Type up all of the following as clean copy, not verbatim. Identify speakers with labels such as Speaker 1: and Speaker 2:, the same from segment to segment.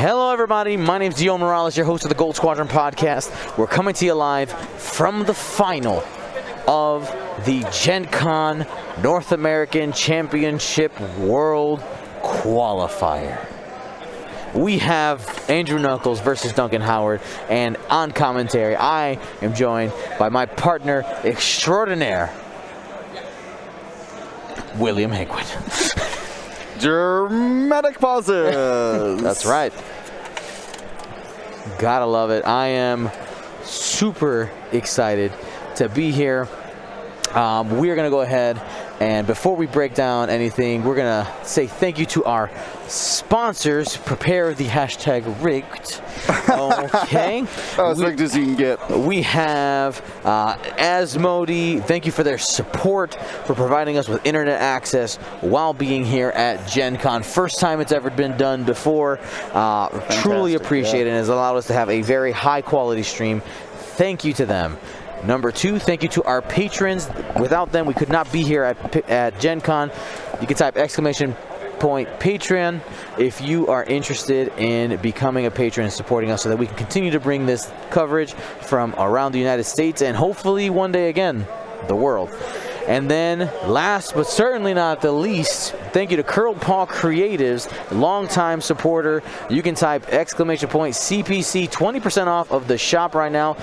Speaker 1: Hello everybody, my name is Dio Morales, your host of the Gold Squadron podcast. We're coming to you live from the final of the Gen Con North American Championship World Qualifier. We have Andrew Nuckols versus Duncan Howard, and on commentary, I am joined by my partner extraordinaire, William Hickwood.
Speaker 2: Dramatic pauses.
Speaker 1: That's right. Gotta love it. I am super excited to be here. We're going to go ahead and before we break down anything, we're going to say thank you to our sponsors. Prepare the hashtag rigged. Okay.
Speaker 2: As rigged as you can get.
Speaker 1: We have Asmodee. Thank you for their support, for providing us with internet access while being here at Gen Con. First time it's ever been done before. Truly appreciate it, and has allowed us to have a very high quality stream. Thank you to them. Number two, thank you to our patrons. Without them, we could not be here at Gen Con. You can type !Patreon if you are interested in becoming a patron and supporting us so that we can continue to bring this coverage from around the United States and hopefully one day again, the world. And then last but certainly not the least, thank you to Curled Paw Creatives, longtime supporter. You can type !CPC, 20% off of the shop right now.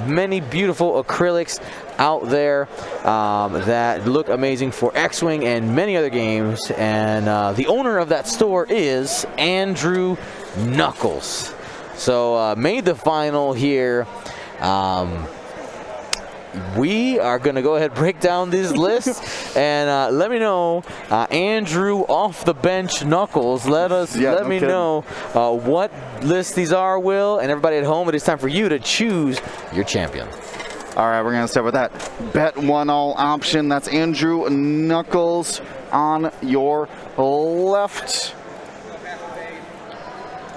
Speaker 1: Many beautiful acrylics out there that look amazing for X-Wing and many other games. And the owner of that store is Andrew Nuckols. So made the final here. We are going to go ahead and break down this list, and let me know, Andrew off the bench Nuckols, let me know what list these are, Will, and everybody at home. It is time for you to choose your champion.
Speaker 2: All right, we're going to start with that bet one all option. That's Andrew Nuckols on your left.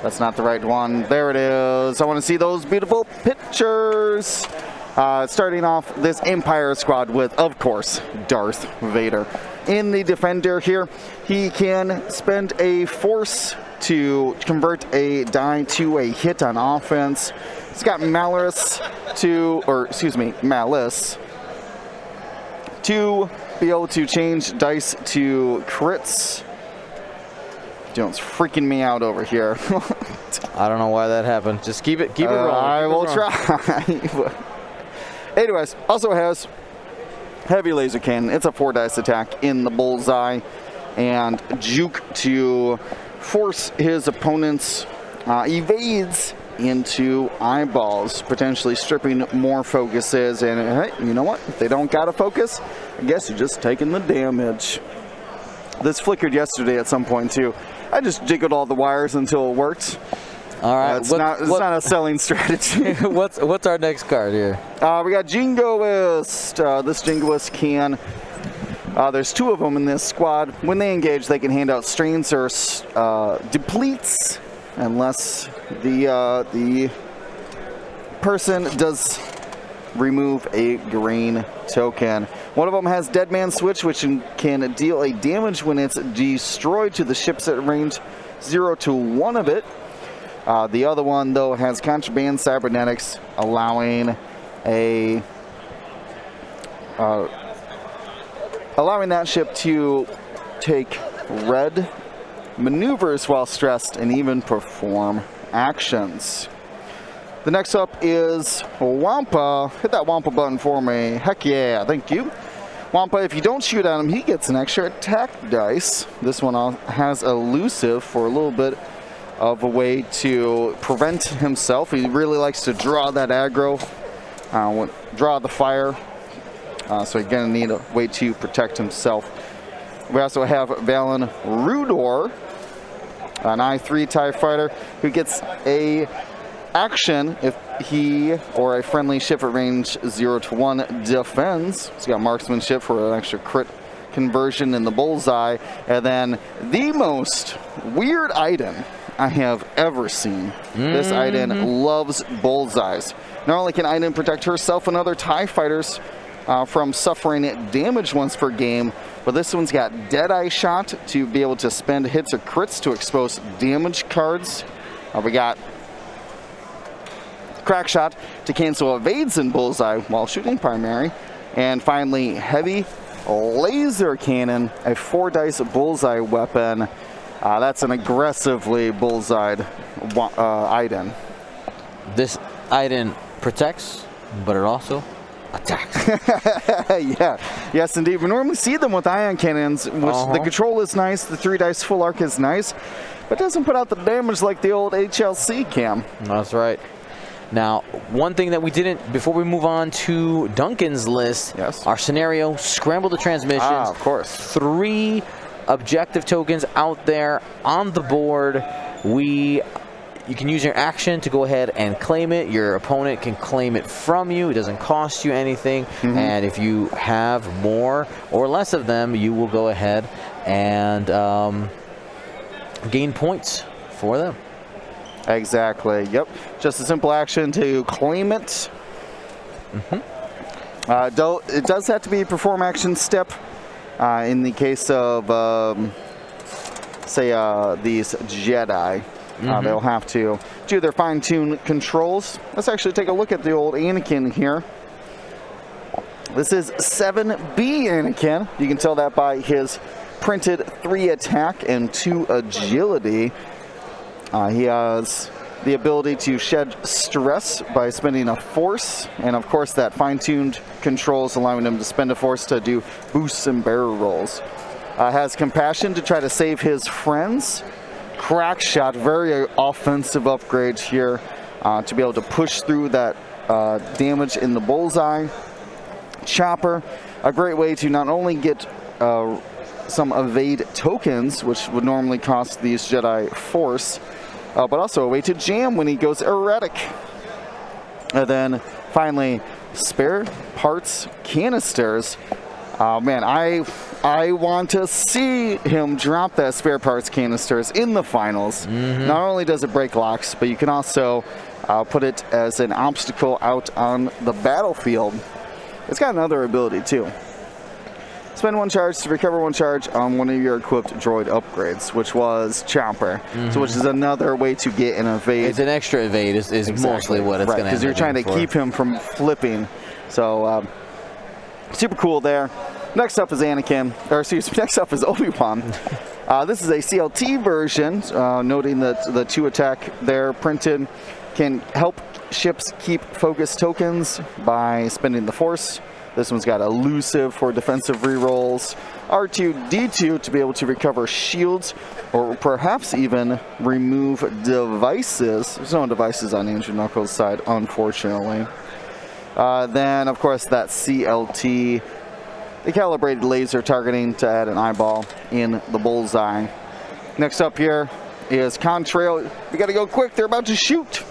Speaker 2: That's not the right one. There it is. I want to see those beautiful pictures. Starting off this Empire squad with, of course, Darth Vader. In the defender here, he can spend a force to convert a die to a hit on offense. He's got malice to be able to change dice to crits. Jones freaking me out over here.
Speaker 1: I don't know why that happened. Just keep it rolling.
Speaker 2: I will try. Anyways, also has heavy laser cannon. It's a 4-dice attack in the bullseye, and juke to force his opponent's evades into eyeballs, potentially stripping more focuses. And hey, you know what? If they don't got a focus, I guess you're just taking the damage. This flickered yesterday at some point too. I just jiggled all the wires until it worked.
Speaker 1: All right,
Speaker 2: it's not a selling strategy.
Speaker 1: What's our next card here?
Speaker 2: We got Jingoist. This Jingoist can, there's two of them in this squad. When they engage, they can hand out strains or depletes, unless the person does remove a green token. One of them has Dead Man Switch, which can deal a damage when it's destroyed to the ships at range 0 to 1 of it. The other one, though, has Contraband Cybernetics, allowing that ship to take red maneuvers while stressed and even perform actions. The next up is Wampa. Hit that Wampa button for me. Heck yeah, thank you. Wampa, if you don't shoot at him, he gets an extra attack dice. This one has elusive for a little bit of a way to prevent himself. He really likes to draw that aggro, draw the fire, so he's going to need a way to protect himself. We also have Valen Rudor, an I-3 TIE fighter, who gets a action if he or a friendly ship at range 0 to 1 defends. He's got marksmanship for an extra crit conversion in the bullseye. And then the most weird item I have ever seen. This Iden loves bullseyes. Not only can Iden protect herself and other TIE fighters from suffering damage once per game, but this one's got Deadeye Shot to be able to spend hits or crits to expose damage cards We got Crack Shot to cancel evades in Bullseye while shooting primary. And finally, Heavy Laser Cannon, a 4-dice Bullseye weapon. That's an aggressively bullseyed Iden.
Speaker 1: This Iden protects, but it also attacks.
Speaker 2: Yeah, yes indeed. We normally see them with ion cannons, which the control is nice, the 3-dice full arc is nice, but doesn't put out the damage like the old HLC cam.
Speaker 1: That's right. Now, one thing that we didn't, before we move on to Duncan's list, our scenario, scramble the transmissions.
Speaker 2: Of course.
Speaker 1: 3 objective tokens out there on the board. You can use your action to go ahead and claim it. Your opponent can claim it from you. It doesn't cost you anything. And if you have more or less of them, you will go ahead and gain points for them.
Speaker 2: Exactly. Yep. Just a simple action to claim it. It does have to be a perform action step. In the case of, say, these Jedi, they'll have to do their fine-tuned controls. Let's actually take a look at the old Anakin here. This is 7B Anakin. You can tell that by his printed 3 attack and 2 agility. He has the ability to shed stress by spending a force, and of course that fine-tuned controls allowing him to spend a force to do boosts and barrel rolls. Has compassion to try to save his friends. Crack Shot, very offensive upgrade here to be able to push through that damage in the bullseye. Chopper, a great way to not only get some evade tokens, which would normally cost these Jedi force, but also a way to jam when he goes erratic. And then finally, spare parts canisters. Man, I want to see him drop that spare parts canisters in the finals. Not only does it break locks, but you can also put it as an obstacle out on the battlefield. It's got another ability too. Spend 1 charge to recover 1 charge on one of your equipped droid upgrades, which was Chopper. So which is another way to get an evade.
Speaker 1: It's an extra evade is mostly what it's going to
Speaker 2: because you're trying to keep him from flipping. So super cool there. Next up is Anakin, or excuse me, next up is Obi-Wan. This is a CLT version, noting that the 2 attack there printed can help ships keep focus tokens by spending the force. This one's got elusive for defensive rerolls, R2-D2 to be able to recover shields, or perhaps even remove devices. There's no devices on Andrew Nuckols' side, unfortunately. Then, of course, that CLT, the calibrated laser targeting to add an eyeball in the bullseye. Next up here is Contrail. We got to go quick. They're about to shoot.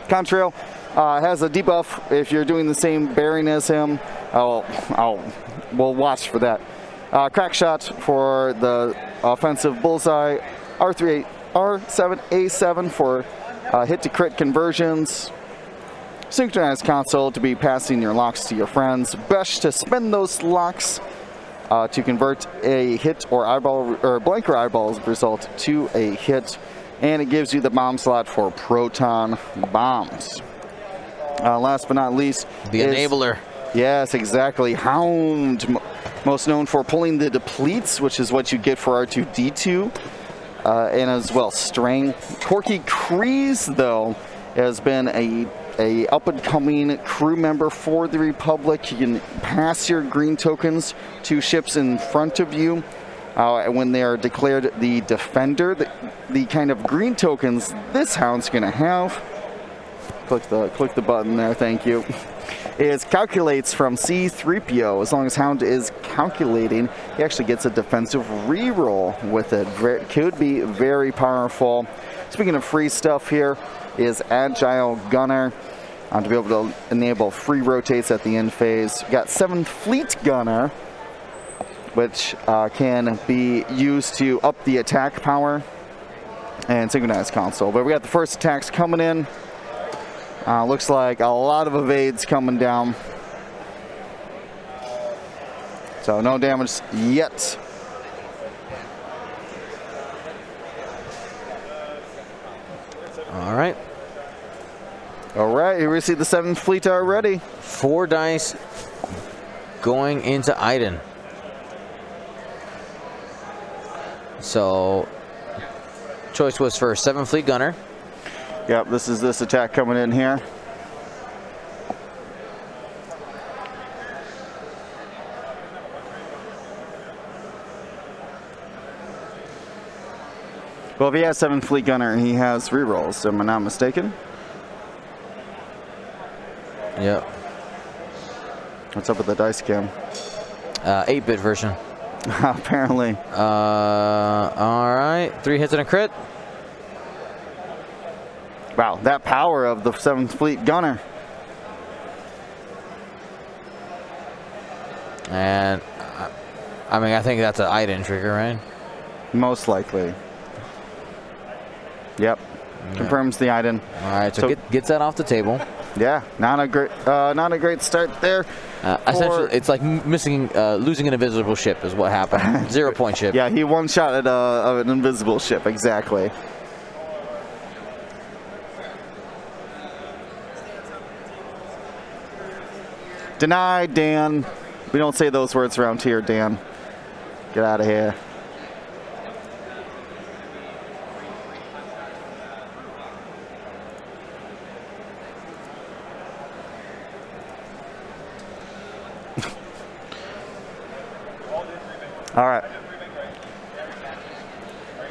Speaker 2: Contrail has a debuff if you're doing the same bearing as him. We'll watch for that. Crack Shot for the offensive bullseye. R7A7 for hit to crit conversions. Synchronized console to be passing your locks to your friends. Besh to spend those locks to convert a hit or eyeball or blanker eyeballs result to a hit, and it gives you the bomb slot for proton bombs. Last but not least,
Speaker 1: the enabler.
Speaker 2: Yes, exactly. Hound, most known for pulling the depletes, which is what you get for R2-D2, and as well Strain. Corky Kreese, though, has been a up-and-coming crew member for the Republic. You can pass your green tokens to ships in front of you when they are declared the Defender. The kind of green tokens this Hound's going to have, click the button there, thank you, is calculates from C-3PO. As long as Hound is calculating, he actually gets a defensive reroll with it. Could be very powerful. Speaking of free stuff here, is Agile Gunner to be able to enable free rotates at the end phase. Got 7 Fleet Gunner, which can be used to up the attack power, and synchronized console. But we got the first attacks coming in. Looks like a lot of evades coming down. So no damage yet.
Speaker 1: All right.
Speaker 2: All right, here we see the 7th fleet already.
Speaker 1: 4 dice going into Iden. So, choice was for 7 fleet gunner.
Speaker 2: Yep, this is this attack coming in here. Well, if he has 7 fleet gunner, he has rerolls. Am I not mistaken?
Speaker 1: Yep.
Speaker 2: What's up with the dice cam?
Speaker 1: 8-bit version.
Speaker 2: Apparently.
Speaker 1: All right. 3 hits and a crit.
Speaker 2: Wow, that power of the 7th fleet gunner.
Speaker 1: And, I mean, I think that's an Iden trigger, right?
Speaker 2: Most likely. Yep.
Speaker 1: Yeah.
Speaker 2: Confirms the Iden.
Speaker 1: All right, so gets that off the table.
Speaker 2: Yeah, not a great start there.
Speaker 1: Essentially, it's like losing an invisible ship is what happened. 0-point ship.
Speaker 2: Yeah, he one-shot at an invisible ship, exactly. Denied, Dan. We don't say those words around here, Dan. Get out of here. All right.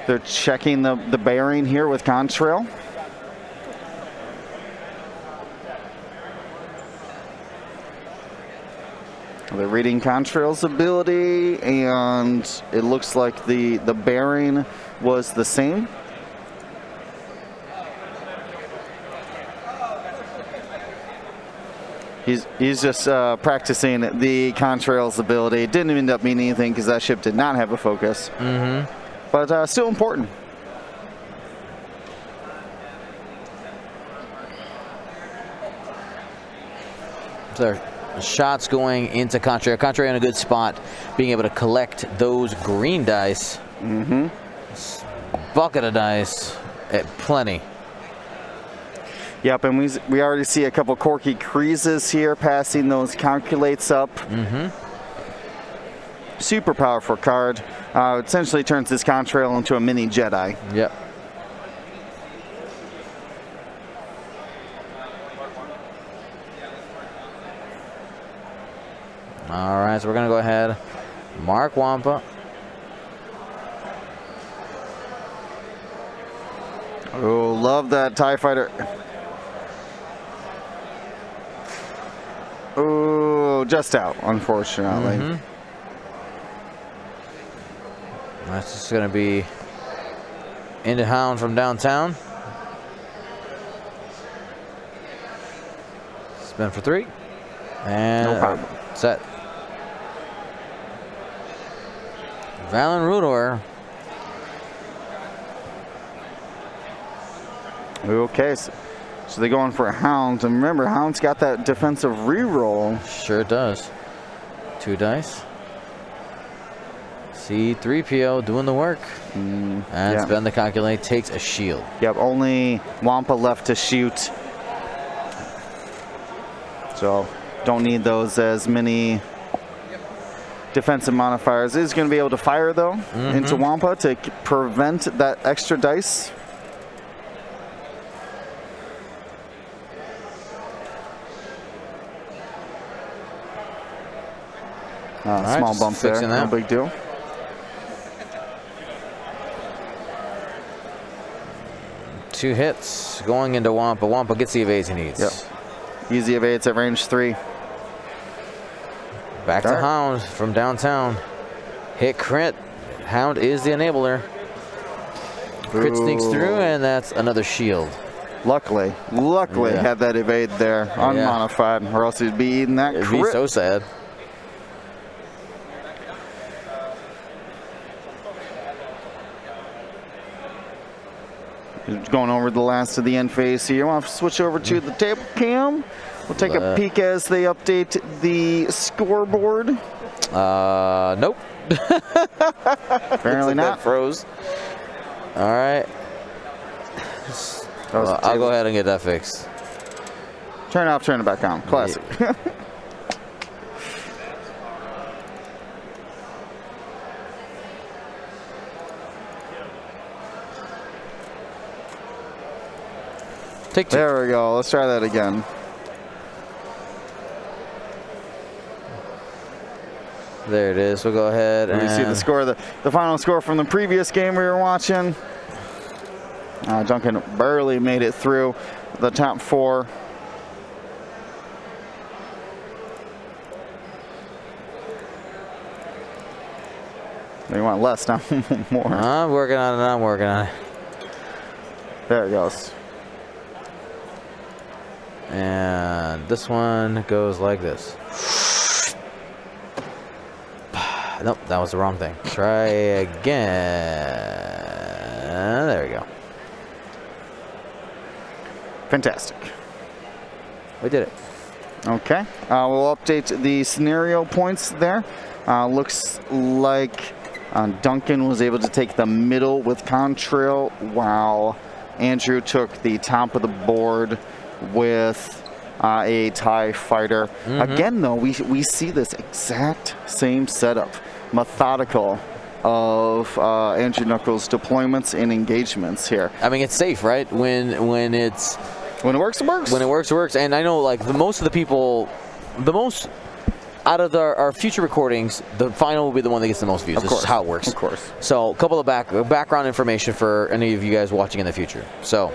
Speaker 2: They're checking the bearing here with Contrail. They're reading Contrail's ability, and it looks like the bearing was the same. He's just practicing the Contrail's ability. It didn't end up meaning anything because that ship did not have a focus.
Speaker 1: Mm-hmm.
Speaker 2: But still important.
Speaker 1: So shots going into Contrail. Contrail in a good spot, being able to collect those green dice.
Speaker 2: Mm-hmm.
Speaker 1: Bucket of dice, plenty.
Speaker 2: Yep, and we already see a couple quirky creases here, passing those calculates up.
Speaker 1: Mm-hmm.
Speaker 2: Super powerful card. Essentially turns this Contrail into a mini Jedi.
Speaker 1: Yep. All right, so we're going to go ahead. Mark Wampa.
Speaker 2: Oh, love that TIE fighter. Oh, just out, unfortunately.
Speaker 1: Mm-hmm. That's just going to be into Hound from downtown. Spin for 3. And
Speaker 2: No problem.
Speaker 1: Set. Valen Rudor.
Speaker 2: Okay, so they're going for a Hound. And remember, Hound's got that defensive reroll.
Speaker 1: Sure it does. 2 dice. C-3PO doing the work. And
Speaker 2: yeah.
Speaker 1: spend the calculate, takes a shield.
Speaker 2: Yep, only Wampa left to shoot. So don't need those as many defensive modifiers. Is going to be able to fire, though, into Wampa to prevent that extra dice.
Speaker 1: Right,
Speaker 2: small bump there, no big deal.
Speaker 1: Two hits going into Wampa. Wampa gets the evades he needs.
Speaker 2: Yep. Easy evades at range 3.
Speaker 1: Back to Hound from downtown. Hit crit. Hound is the enabler. Crit sneaks through, and that's another shield.
Speaker 2: Luckily had that evade there, unmodified, or else he'd be eating that crit.
Speaker 1: It'd be so sad.
Speaker 2: Going over the last of the end phase here. Want to switch over to the table cam? We'll take a peek as they update the scoreboard.
Speaker 1: Nope.
Speaker 2: Apparently not.
Speaker 1: That froze. All right. I'll go ahead and get that fixed.
Speaker 2: Turn it off, turn it back on. Classic. Yeah.
Speaker 1: Take 2.
Speaker 2: There we go. Let's try that again.
Speaker 1: There it is. We'll go ahead and
Speaker 2: you see the score, the final score from the previous game we were watching. Duncan barely made it through the top 4. You want less, not more.
Speaker 1: I'm working on it. I'm working on it.
Speaker 2: There it goes.
Speaker 1: And this one goes like this. Nope, that was the wrong thing. Try again. There we go.
Speaker 2: Fantastic.
Speaker 1: We did it.
Speaker 2: Okay. We'll update the scenario points there. Looks like Duncan was able to take the middle with contrail, while Andrew took the top of the board with a TIE fighter. Again, though, we see this exact same setup, methodical, of Andrew Nuckols' deployments and engagements here.
Speaker 1: I mean, it's safe, right? When it works, it works. When it works, it works. And I know, like, most out of our future recordings, the final will be the one that gets the most views. This is how it works.
Speaker 2: Of course.
Speaker 1: So, a couple of background information for any of you guys watching in the future. So,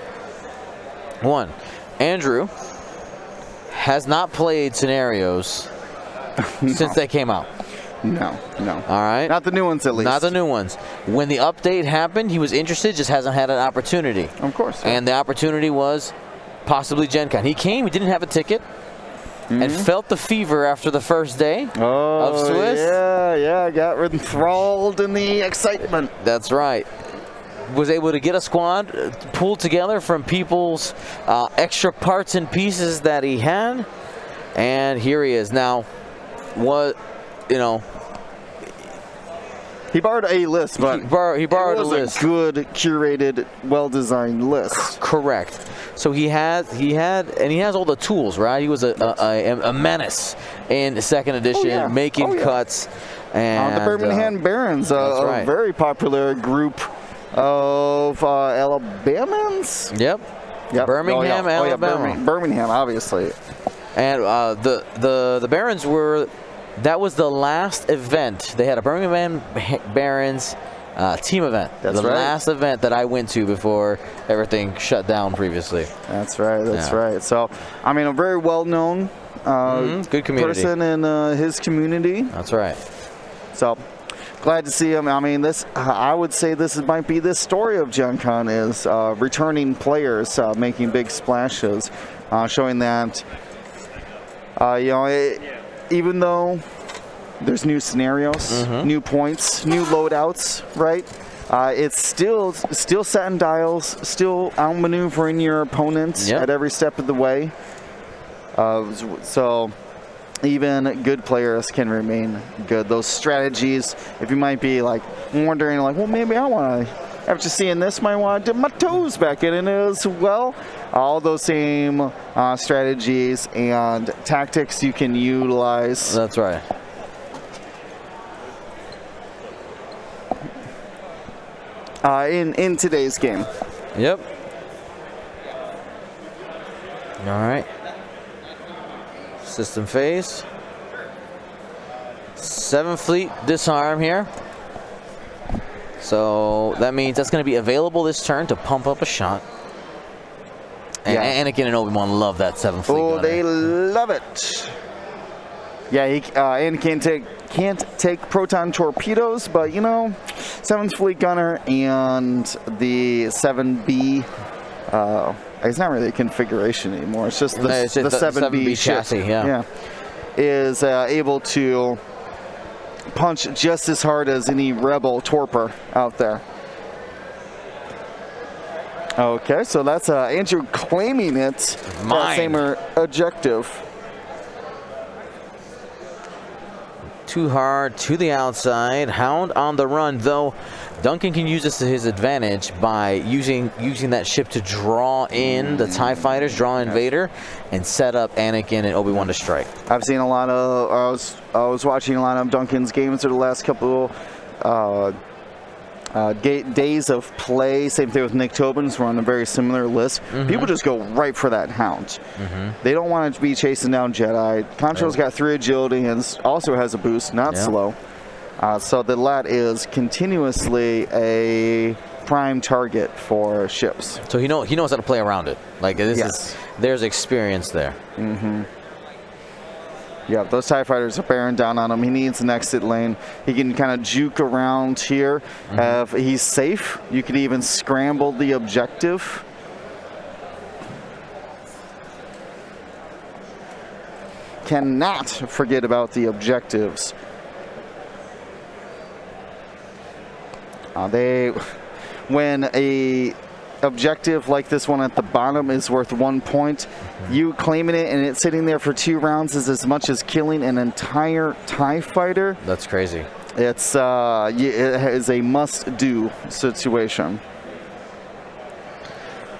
Speaker 1: 1, Andrew has not played scenarios since they came out.
Speaker 2: No.
Speaker 1: All right.
Speaker 2: Not the new ones, at least.
Speaker 1: Not the new ones. When the update happened, he was interested, just hasn't had an opportunity.
Speaker 2: Of course.
Speaker 1: And the opportunity was possibly Gen Con. He came, he didn't have a ticket, and felt the fever after the first day of Swiss.
Speaker 2: Yeah, got enthralled in the excitement.
Speaker 1: That's right. Was able to get a squad pulled together from people's extra parts and pieces that he had, and here he is. Now,
Speaker 2: he borrowed a list, but
Speaker 1: he borrowed a list.
Speaker 2: A good, curated, well-designed list.
Speaker 1: Correct. So he has all the tools, right? He was a menace in second edition, making cuts. And
Speaker 2: the Birmingham Barons, a very popular group of Alabamans.
Speaker 1: Yep. Birmingham, Alabama.
Speaker 2: Birmingham, obviously.
Speaker 1: And the Barons that was the last event. They had a Birmingham Barons team event.
Speaker 2: That's
Speaker 1: the
Speaker 2: right.
Speaker 1: last event that I went to before everything shut down previously.
Speaker 2: That's right. That's right. So, I mean, a very well-known
Speaker 1: good community
Speaker 2: person in his community.
Speaker 1: That's right.
Speaker 2: So, glad to see him. I mean, I would say this might be the story of Gen Con, is returning players making big splashes, showing that, even though there's new scenarios, new points, new loadouts, right? It's still setting dials, still outmaneuvering your opponents at every step of the way. So even good players can remain good. Those strategies, if you might be like wondering, like, well, maybe I want to, after seeing this, might want to dip my toes back in it as well. All those same strategies and tactics you can utilize.
Speaker 1: That's right.
Speaker 2: In today's game.
Speaker 1: Yep. All right. System phase. 7th Fleet disarm here. So that means that's going to be available this turn to pump up a shot. And Anakin and Obi-Wan love that 7th Fleet gunner.
Speaker 2: They love it. Yeah, Anakin can't take proton torpedoes, but 7th Fleet gunner and the 7B. It's not really a configuration anymore. It's just the 7B
Speaker 1: chassis. Yeah.
Speaker 2: Is able to punch just as hard as any rebel torper out there. Okay, so that's Andrew claiming it. Same objective.
Speaker 1: too hard to the outside. Hound on the run, though. Duncan can use this to his advantage by using that ship to draw in the TIE fighters, draw in Vader, and set up Anakin and Obi-Wan to strike.
Speaker 2: I've seen a lot of, I was watching a lot of Duncan's games over the last couple days of play. Same thing with Nick Tobin's. We're on a very similar list. People just go right for that Hound. They don't want to be chasing down Jedi. Contrail's got 3 agility and also has a boost, not slow. So the Lat is continuously a prime target for ships.
Speaker 1: So he knows how to play around it. Like there's experience there.
Speaker 2: Yeah, those TIE fighters are bearing down on him. He needs an exit lane. He can kind of juke around here. He's safe. You can even scramble the objective. Cannot forget about the objectives. When a objective like this one at the bottom is worth 1 point, you claiming it and it's sitting there for 2 rounds is as much as killing an entire TIE fighter.
Speaker 1: That's crazy.
Speaker 2: It is a must-do situation.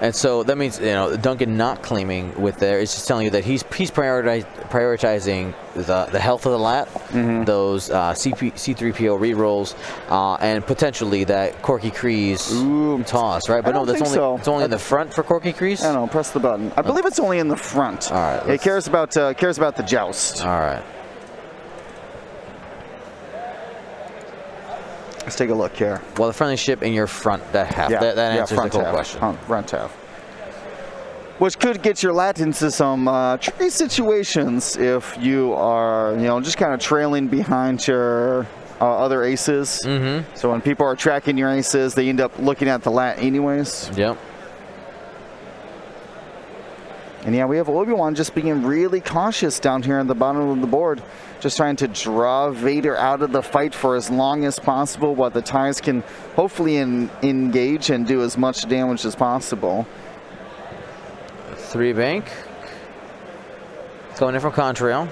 Speaker 1: And so that means, Duncan not claiming with there is just telling you that he's prioritizing the health of the Lat, those C3PO rerolls, and potentially that Corky Kryze toss, right? But no, it's only in the front for Corky Kryze.
Speaker 2: I don't know. Press the button. I believe it's only in the front.
Speaker 1: All right.
Speaker 2: It cares about the joust.
Speaker 1: All right.
Speaker 2: Let's take a look here.
Speaker 1: Well, the friendly ship in your front, that half. That answers the whole question.
Speaker 2: Front half. Which could get your Lat into some tricky situations if you are, just kind of trailing behind your other aces. So when people are tracking your aces, they end up looking at the Lat anyways.
Speaker 1: Yep.
Speaker 2: And yeah, we have Obi-Wan just being really cautious down here at the bottom of the board, just trying to draw Vader out of the fight for as long as possible while the TIEs can hopefully engage and do as much damage as possible.
Speaker 1: 3 bank. Going in from Contrail.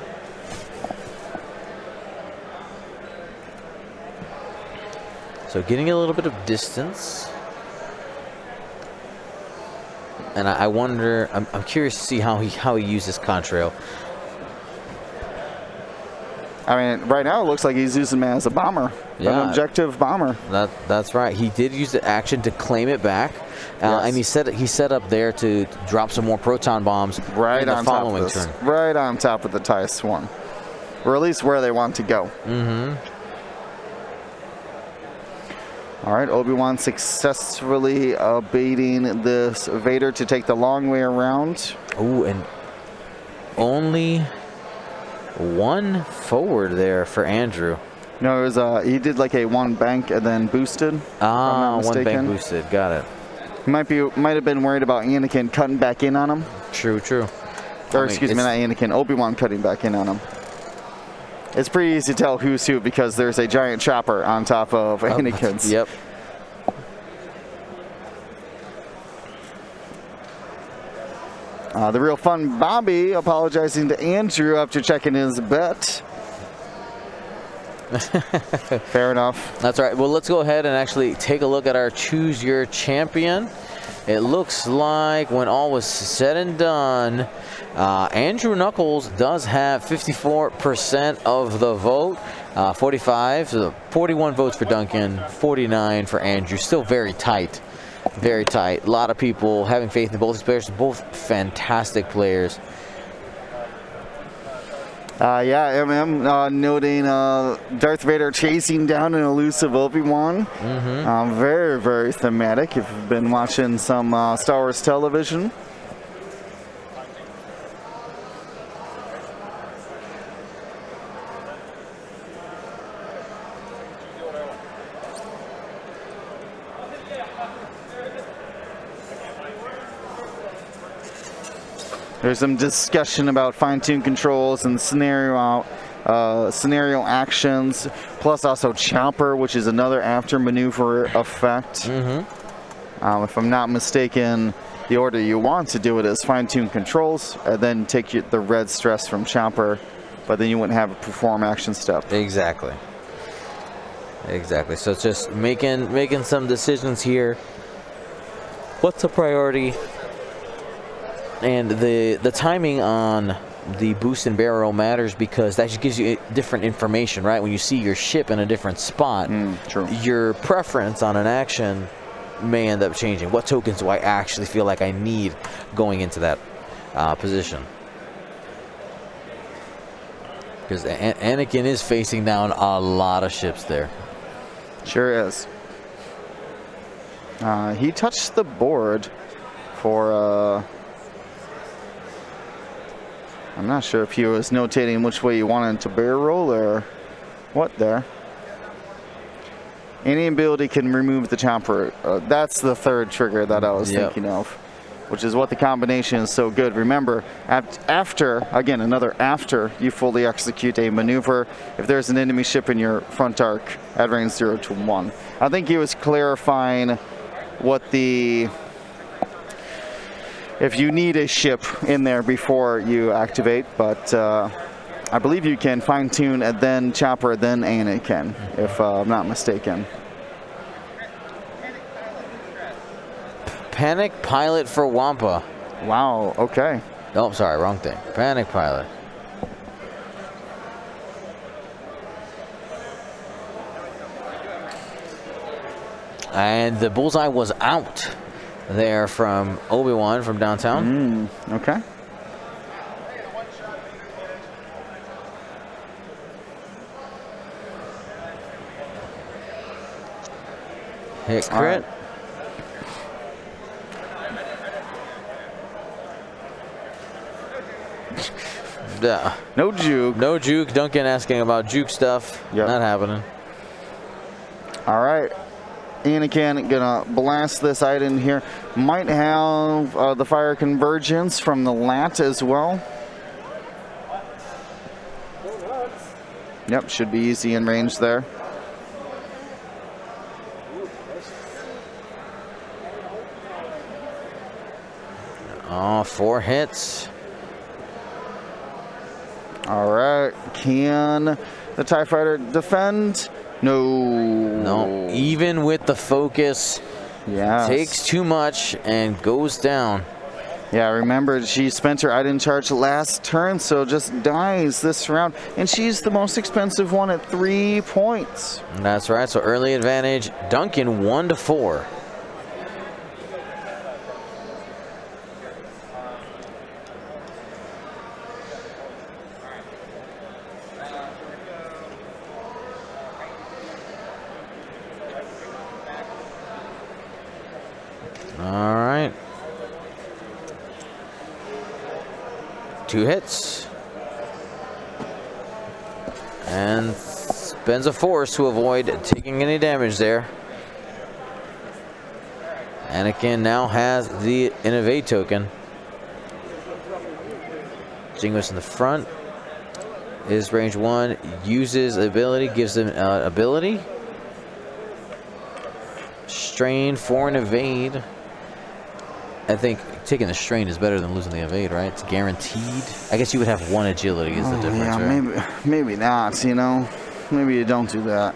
Speaker 1: So getting a little bit of distance. And I wonder, I'm curious to see how he uses Contrail.
Speaker 2: I mean, right now it looks like he's using him as a bomber, an objective bomber.
Speaker 1: That's right. He did use the action to claim it back, and he set up there to drop some more proton bombs
Speaker 2: right
Speaker 1: in the
Speaker 2: on
Speaker 1: following
Speaker 2: top of
Speaker 1: turn.
Speaker 2: Right on top of the TIE swarm, or at least where they want to go. All right, Obi-Wan successfully baiting this Vader to take the long way around.
Speaker 1: Ooh, and only 1 forward there for Andrew.
Speaker 2: No, it was he did like a 1 bank and then boosted.
Speaker 1: Ah, 1 bank boosted. Got it.
Speaker 2: He might have been worried about Anakin cutting back in on him.
Speaker 1: True.
Speaker 2: Or excuse me, not Anakin. Obi-Wan cutting back in on him. It's pretty easy to tell who's who because there's a giant chopper on top of Anakin's.
Speaker 1: Yep.
Speaker 2: The real fun Bobby apologizing to Andrew after checking his bet. Fair enough.
Speaker 1: That's right. Well, let's go ahead and actually take a look at our Choose Your Champion. It looks like when all was said and done, Andrew Nuckols does have 54% of the vote, 45, so 41 votes for Duncan, 49 for Andrew. Still very tight, very tight. A lot of people having faith in both these players, both fantastic players.
Speaker 2: Noting Darth Vader chasing down an elusive Obi-Wan. Very, very thematic if you've been watching some Star Wars television. There's some discussion about fine-tuned controls and scenario actions, plus also chopper, which is another after maneuver effect. If I'm not mistaken, the order you want to do it is fine-tune controls, and then take the red stress from chopper but then you wouldn't have a perform action step.
Speaker 1: Exactly. Exactly. So it's just making some decisions here. What's a priority? And the timing on the boost and barrel matters because that just gives you different information, right? When you see your ship in a different spot,
Speaker 2: True.
Speaker 1: your preference on an action may end up changing. What tokens do I actually feel like I need going into that position? Because Anakin is facing down a lot of ships there.
Speaker 2: Sure is. He touched the board for... I'm not sure if he was notating which way he wanted to barrel or what there. Any ability can remove the chopper. That's the third trigger that I was thinking of, which is what the combination is so good. Remember, after you fully execute a maneuver, if there's an enemy ship in your front arc at range 0 to 1. I think he was clarifying what the... if you need a ship in there before you activate, but I believe you can fine-tune and then chopper, then Anakin, if I'm not mistaken.
Speaker 1: Panic pilot for Wampa.
Speaker 2: Wow, okay.
Speaker 1: Oh, sorry, wrong thing. Panic pilot. And the bullseye was out there from Obi-Wan from downtown.
Speaker 2: Okay.
Speaker 1: Hit crit.
Speaker 2: No juke.
Speaker 1: No juke. Duncan asking about juke stuff. Not happening.
Speaker 2: All right. Anakin gonna blast this item here. Might have the fire convergence from the lat as well. Yep, should be easy in range there.
Speaker 1: Oh, 4 hits.
Speaker 2: All right, can the TIE Fighter defend? No.
Speaker 1: Even with the focus, takes too much and goes down.
Speaker 2: Yeah, remember, she spent her item charge last turn, so just dies this round. And she's the most expensive one at 3 points.
Speaker 1: That's right, so early advantage. Duncan 1-4. All right. 2 hits. And spends a force to avoid taking any damage there. Anakin now has the Innovate token. Jingos in the front is range 1. Uses ability, gives them ability. Strain for an evade. I think taking the strain is better than losing the evade, right? It's guaranteed. I guess you would have 1 agility is the difference,
Speaker 2: yeah,
Speaker 1: right?
Speaker 2: maybe not, you know. Maybe you don't do that.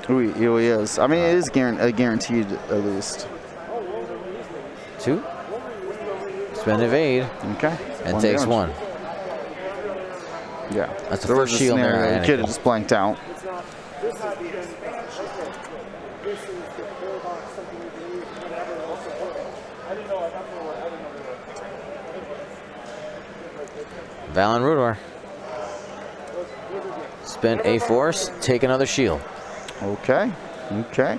Speaker 2: He is. I mean, it is guaranteed at least.
Speaker 1: 2. Spend evade.
Speaker 2: Okay.
Speaker 1: And takes
Speaker 2: damage.
Speaker 1: 1.
Speaker 2: Yeah.
Speaker 1: That's the first shield there.
Speaker 2: The kid just blanked out.
Speaker 1: Valen Rudor. Spend a force, take another shield.
Speaker 2: Okay. Okay.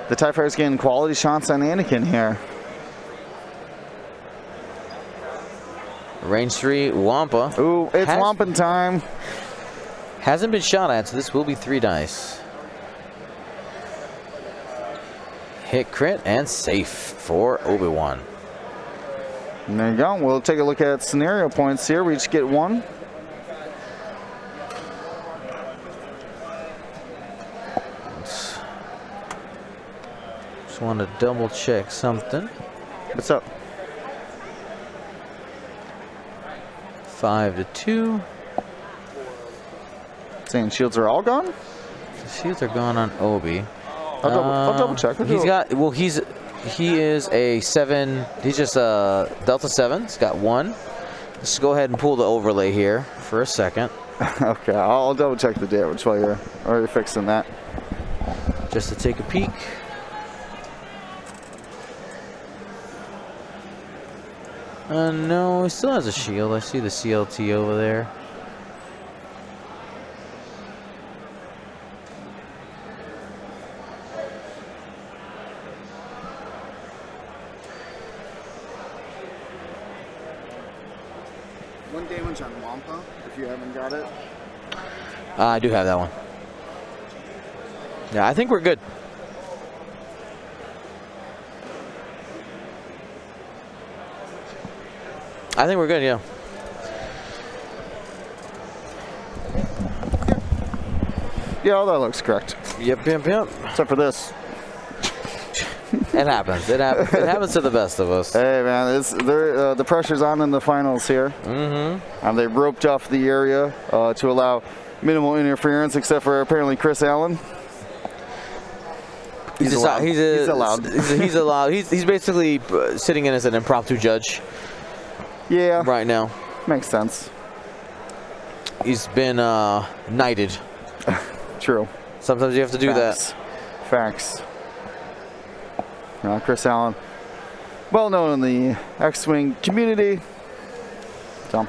Speaker 2: The TIE Fighter's getting quality shots on Anakin here.
Speaker 1: Range 3, Wampa.
Speaker 2: Ooh, it's Wampin time.
Speaker 1: Hasn't been shot at, so this will be 3 dice. Hit crit and safe for Obi-Wan.
Speaker 2: And there you go. We'll take a look at scenario points here. We each get 1.
Speaker 1: Just want to double check something.
Speaker 2: What's up?
Speaker 1: 5-2.
Speaker 2: Saying shields are all gone?
Speaker 1: The shields are gone on Obi.
Speaker 2: I'll double check.
Speaker 1: He is a 7. He's just a Delta 7. He's got 1. Let's go ahead and pull the overlay here for a second.
Speaker 2: Okay, I'll double check the damage while you're already fixing that.
Speaker 1: Just to take a peek. No, he still has a shield. I see the CLT over there.
Speaker 2: One damage on Wampa, if you haven't got it.
Speaker 1: I do have that one. Yeah, I think we're good. I think we're good, yeah.
Speaker 2: Yeah, all that looks correct.
Speaker 1: Yep.
Speaker 2: Except for this.
Speaker 1: It happens. It happens to the best of us.
Speaker 2: Hey, man, the pressure's on in the finals here.
Speaker 1: Mm-hmm.
Speaker 2: They roped off the area to allow minimal interference, except for apparently Chris Allen. He's allowed.
Speaker 1: He's allowed. He's basically sitting in as an impromptu judge.
Speaker 2: Yeah.
Speaker 1: Right now.
Speaker 2: Makes sense.
Speaker 1: He's been knighted.
Speaker 2: True.
Speaker 1: Sometimes you have to do that.
Speaker 2: Facts. Chris Allen, well known in the X-Wing community. So,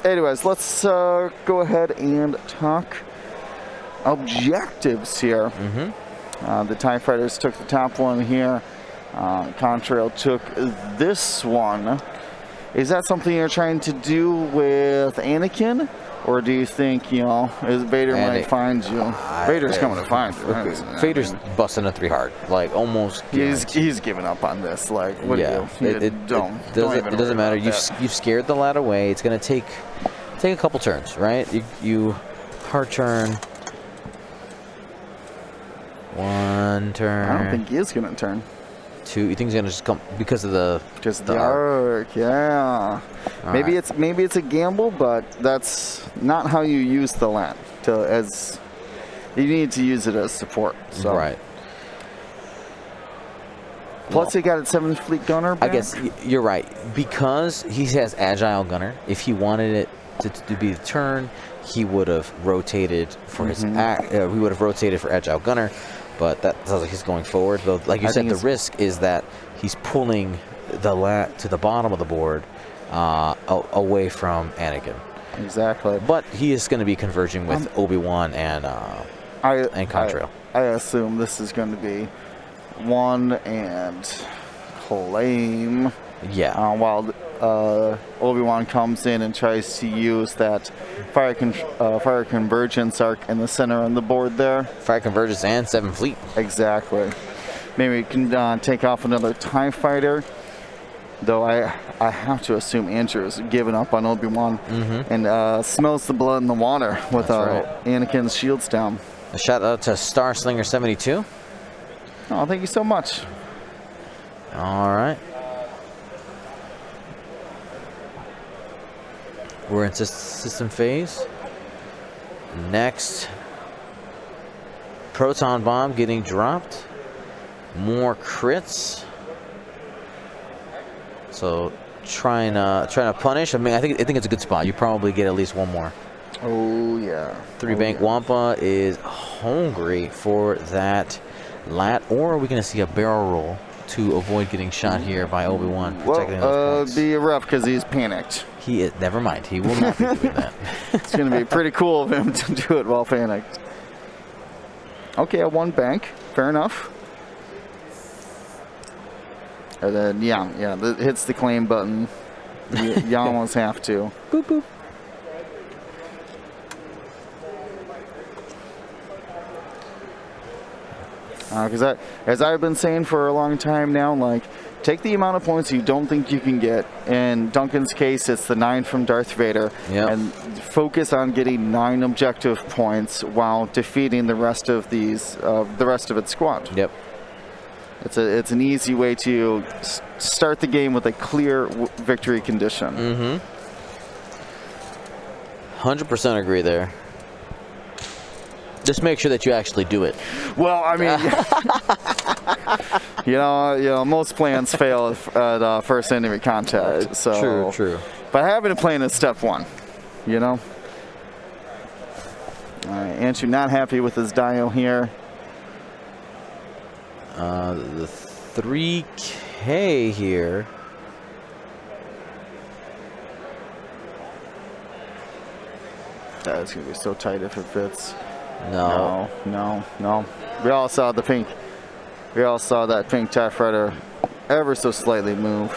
Speaker 2: anyways, let's go ahead and talk objectives here.
Speaker 1: Mm-hmm.
Speaker 2: The TIE Fighters took the top one here. Contrail took this one. Is that something you're trying to do with Anakin? Or do you think, Vader might find you? Vader's coming to find you.
Speaker 1: Vader's busting a 3 hard. Like, almost.
Speaker 2: He's giving up on this. Like, what do you?
Speaker 1: It doesn't matter. You've scared the lad away. It's going to take a couple turns, right? You hard turn. 1 turn.
Speaker 2: I don't think he is going to turn.
Speaker 1: 2. You think he's going to just come because of the
Speaker 2: arc? Yeah. Maybe it's a gamble, but that's not how you use the land. You need to use it as support. So.
Speaker 1: Right.
Speaker 2: Plus, he got a 7th Fleet gunner back.
Speaker 1: I guess you're right, because he has agile gunner. If he wanted it to be the turn, he would have rotated for his he would have rotated for agile gunner. But that sounds like he's going forward. Though, like you said, the risk is that he's pulling the lat to the bottom of the board away from Anakin.
Speaker 2: Exactly.
Speaker 1: But he is going to be converging with Obi-Wan and Contrail.
Speaker 2: I assume this is going to be 1 and claim.
Speaker 1: Yeah.
Speaker 2: While Obi-Wan comes in and tries to use that fire convergence arc in the center on the board there.
Speaker 1: Fire convergence and 7 Fleet.
Speaker 2: Exactly. Maybe we can take off another TIE fighter. Though I have to assume Andrew has given up on Obi-Wan and smells the blood in the water with Anakin's shields down.
Speaker 1: A shout out to Star Slinger 72.
Speaker 2: Oh, thank you so much.
Speaker 1: All right. We're in system phase. Next, proton bomb getting dropped. More crits. So trying to punish. I mean, I think it's a good spot. You probably get at least 1 more.
Speaker 2: Oh yeah.
Speaker 1: 3 bank Wampa is hungry for that lat, or are we going to see a barrel roll to avoid getting shot here by Obi-Wan protecting those points?
Speaker 2: Be rough because he's panicked.
Speaker 1: He is. Never mind. He will not be doing that.
Speaker 2: It's going to be pretty cool of him to do it while panicked. Okay, a 1 bank. Fair enough. And then, that hits the claim button. You almost have to.
Speaker 1: Boop, boop.
Speaker 2: Because as I've been saying for a long time now, like, take the amount of points you don't think you can get. In Duncan's case, it's the 9 from Darth Vader.
Speaker 1: Yep.
Speaker 2: And focus on getting 9 objective points while defeating the rest of its squad.
Speaker 1: Yep.
Speaker 2: It's an easy way to start the game with a clear victory condition.
Speaker 1: 100% agree there. Just make sure that you actually do it.
Speaker 2: Well, I mean, you know, most plans fail at first enemy contact. So
Speaker 1: True.
Speaker 2: But having a plan is step one. You know. All right, Andrew not happy with his dial here.
Speaker 1: The 3K here.
Speaker 2: That's gonna be so tight if it fits.
Speaker 1: No.
Speaker 2: No. We all saw the pink. We all saw that pink TIE Fighter ever so slightly move.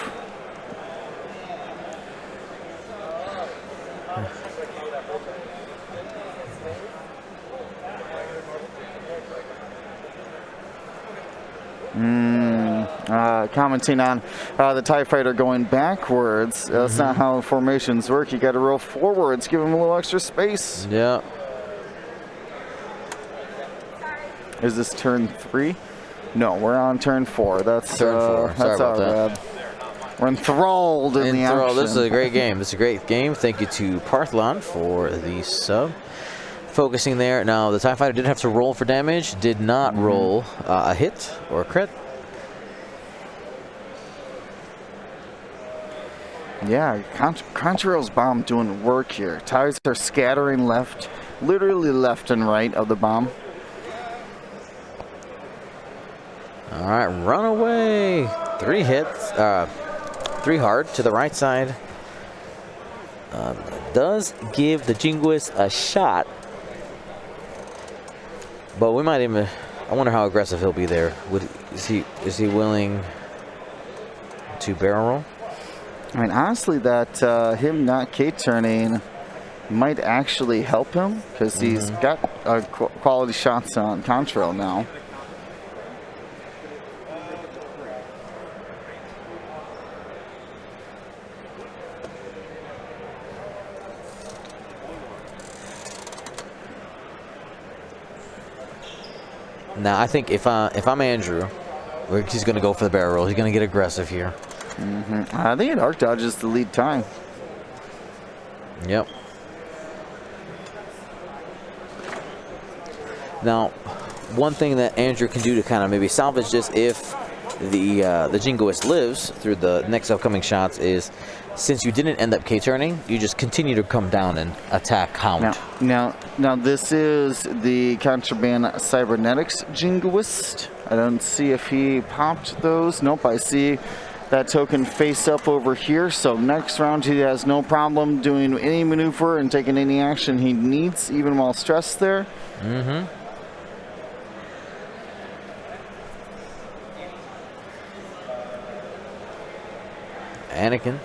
Speaker 2: Commenting on the TIE Fighter going backwards. That's not how formations work. You got to roll forwards, give him a little extra space.
Speaker 1: Yeah.
Speaker 2: Is this turn 3? No, we're on turn 4. That's
Speaker 1: turn 4.
Speaker 2: That's our bad. We're enthralled in the action.
Speaker 1: This is a great game. This is a great game. Thank you to Parthlon for the sub. Focusing there. Now, the TIE Fighter did have to roll for damage. Did not roll a hit or a crit.
Speaker 2: Yeah, Contrail's bomb doing work here. TIEs are scattering left, literally left and right of the bomb.
Speaker 1: All right, run away. 3 hits, 3 hard to the right side. Does give the Jingoist a shot, but we might even. I wonder how aggressive he'll be there. Is he willing to barrel roll?
Speaker 2: I mean, honestly, that him not K-turning might actually help him because he's got quality shots on Contrail now.
Speaker 1: Now, I think if I'm Andrew, he's going to go for the barrel roll. He's going to get aggressive here.
Speaker 2: I think it arc dodges the lead time.
Speaker 1: Yep. Now, one thing that Andrew can do to kind of maybe salvage this if the Jingoist lives through the next upcoming shots is, since you didn't end up K-turning, you just continue to come down and attack count.
Speaker 2: Now this is the Contraband Cybernetics Jingoist. I don't see if he popped those. Nope, I see that token face up over here. So next round he has no problem doing any maneuver and taking any action he needs, even while stressed there.
Speaker 1: Anakin.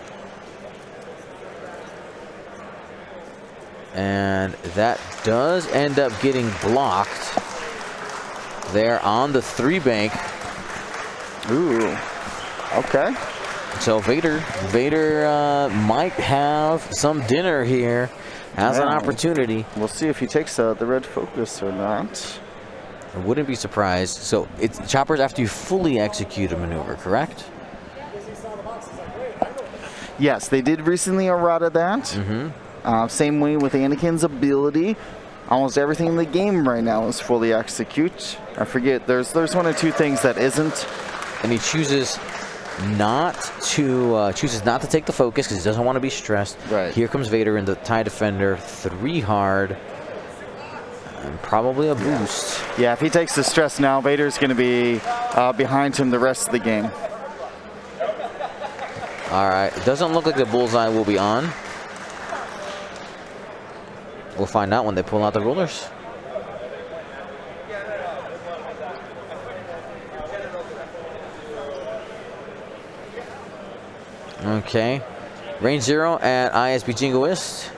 Speaker 1: And that does end up getting blocked there on the 3 bank.
Speaker 2: Ooh. Okay.
Speaker 1: So Vader might have some dinner here. Has an opportunity.
Speaker 2: We'll see if he takes the red focus or not.
Speaker 1: I wouldn't be surprised. So it's choppers after you fully execute a maneuver, correct?
Speaker 2: Yes, they did recently errata that. Same way with Anakin's ability. Almost everything in the game right now is fully execute. I forget, there's 1 or 2 things that isn't.
Speaker 1: And he chooses not to take the focus because he doesn't want to be stressed.
Speaker 2: Right.
Speaker 1: Here comes Vader in the TIE Defender, 3 hard, and probably a boost.
Speaker 2: Yeah, if he takes the stress now, Vader's going to be behind him the rest of the game.
Speaker 1: All right, it doesn't look like the bullseye will be on. We'll find out when they pull out the rulers. Okay, range 0 at ISB Jingoist.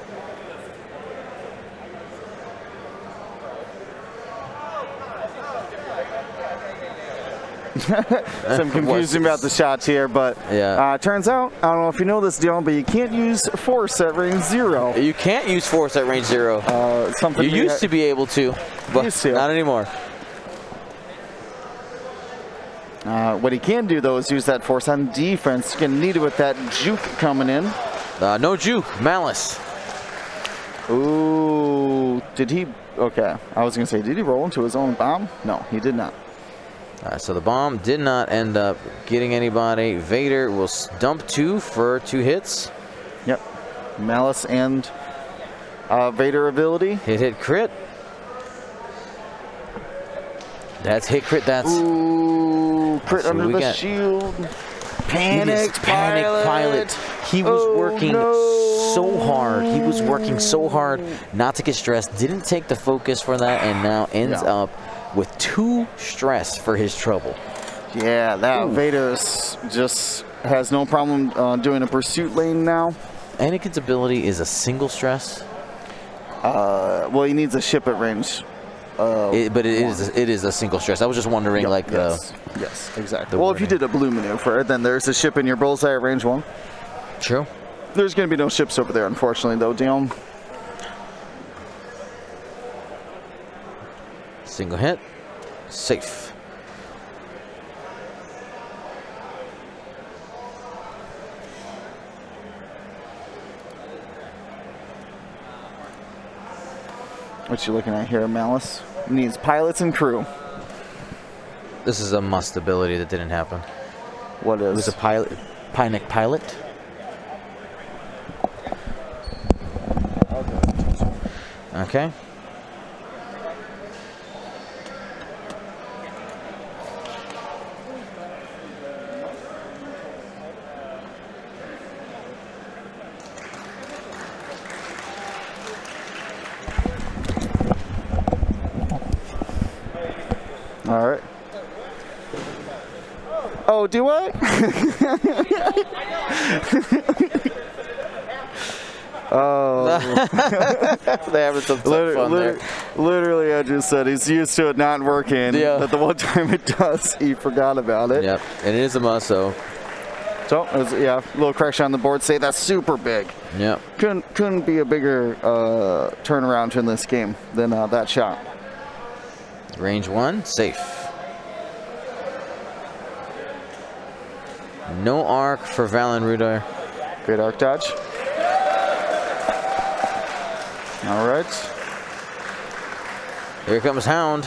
Speaker 2: Some confusion about the shots here, but turns out, I don't know if you know this, Dylan, but you can't use force at range 0.
Speaker 1: You can't use force at range 0. You used to be able to, but not anymore.
Speaker 2: What he can do, though, is use that force on defense. He's going to need it with that juke coming in.
Speaker 1: No juke, malice.
Speaker 2: Ooh, did he? Okay, I was gonna say, did he roll into his own bomb? No, he did not.
Speaker 1: All right, so the bomb did not end up getting anybody. Vader will dump 2 for 2 hits.
Speaker 2: Yep, Malice and Vader ability.
Speaker 1: Hit, crit. That's hit, crit. That's
Speaker 2: ooh, crit under the
Speaker 1: got.
Speaker 2: shield. Panic pilot.
Speaker 1: He was working so hard. He was working so hard not to get stressed. Didn't take the focus for that, and now ends up with 2 stress for his trouble.
Speaker 2: Yeah, that Vader just has no problem doing a pursuit lane now.
Speaker 1: Anakin's ability is a single stress.
Speaker 2: Well, he needs a ship at range.
Speaker 1: But it is a single stress. I was just wondering,
Speaker 2: yes, exactly. Well, if you did a blue maneuver, then there's a ship in your bullseye at range 1.
Speaker 1: True.
Speaker 2: There's going to be no ships over there, unfortunately, though, Dion.
Speaker 1: Single hit. Safe.
Speaker 2: What you looking at here, Malice? Needs pilots and crew.
Speaker 1: This is a must ability that didn't happen.
Speaker 2: What is?
Speaker 1: It was a pilot. Panic pilot. Okay.
Speaker 2: All right. Oh, do what? Oh.
Speaker 1: They having some fun there.
Speaker 2: Literally, I just said he's used to it not working.
Speaker 1: Yeah.
Speaker 2: But the one time it does, he forgot about it.
Speaker 1: Yep, and it is a must, so.
Speaker 2: So, yeah, a little correction on the board. Say that's super big.
Speaker 1: Yep.
Speaker 2: Couldn't be a bigger turnaround in this game than that shot.
Speaker 1: Range 1, safe. No arc for Valen Rudar.
Speaker 2: Great arc dodge. All right.
Speaker 1: Here comes Hound.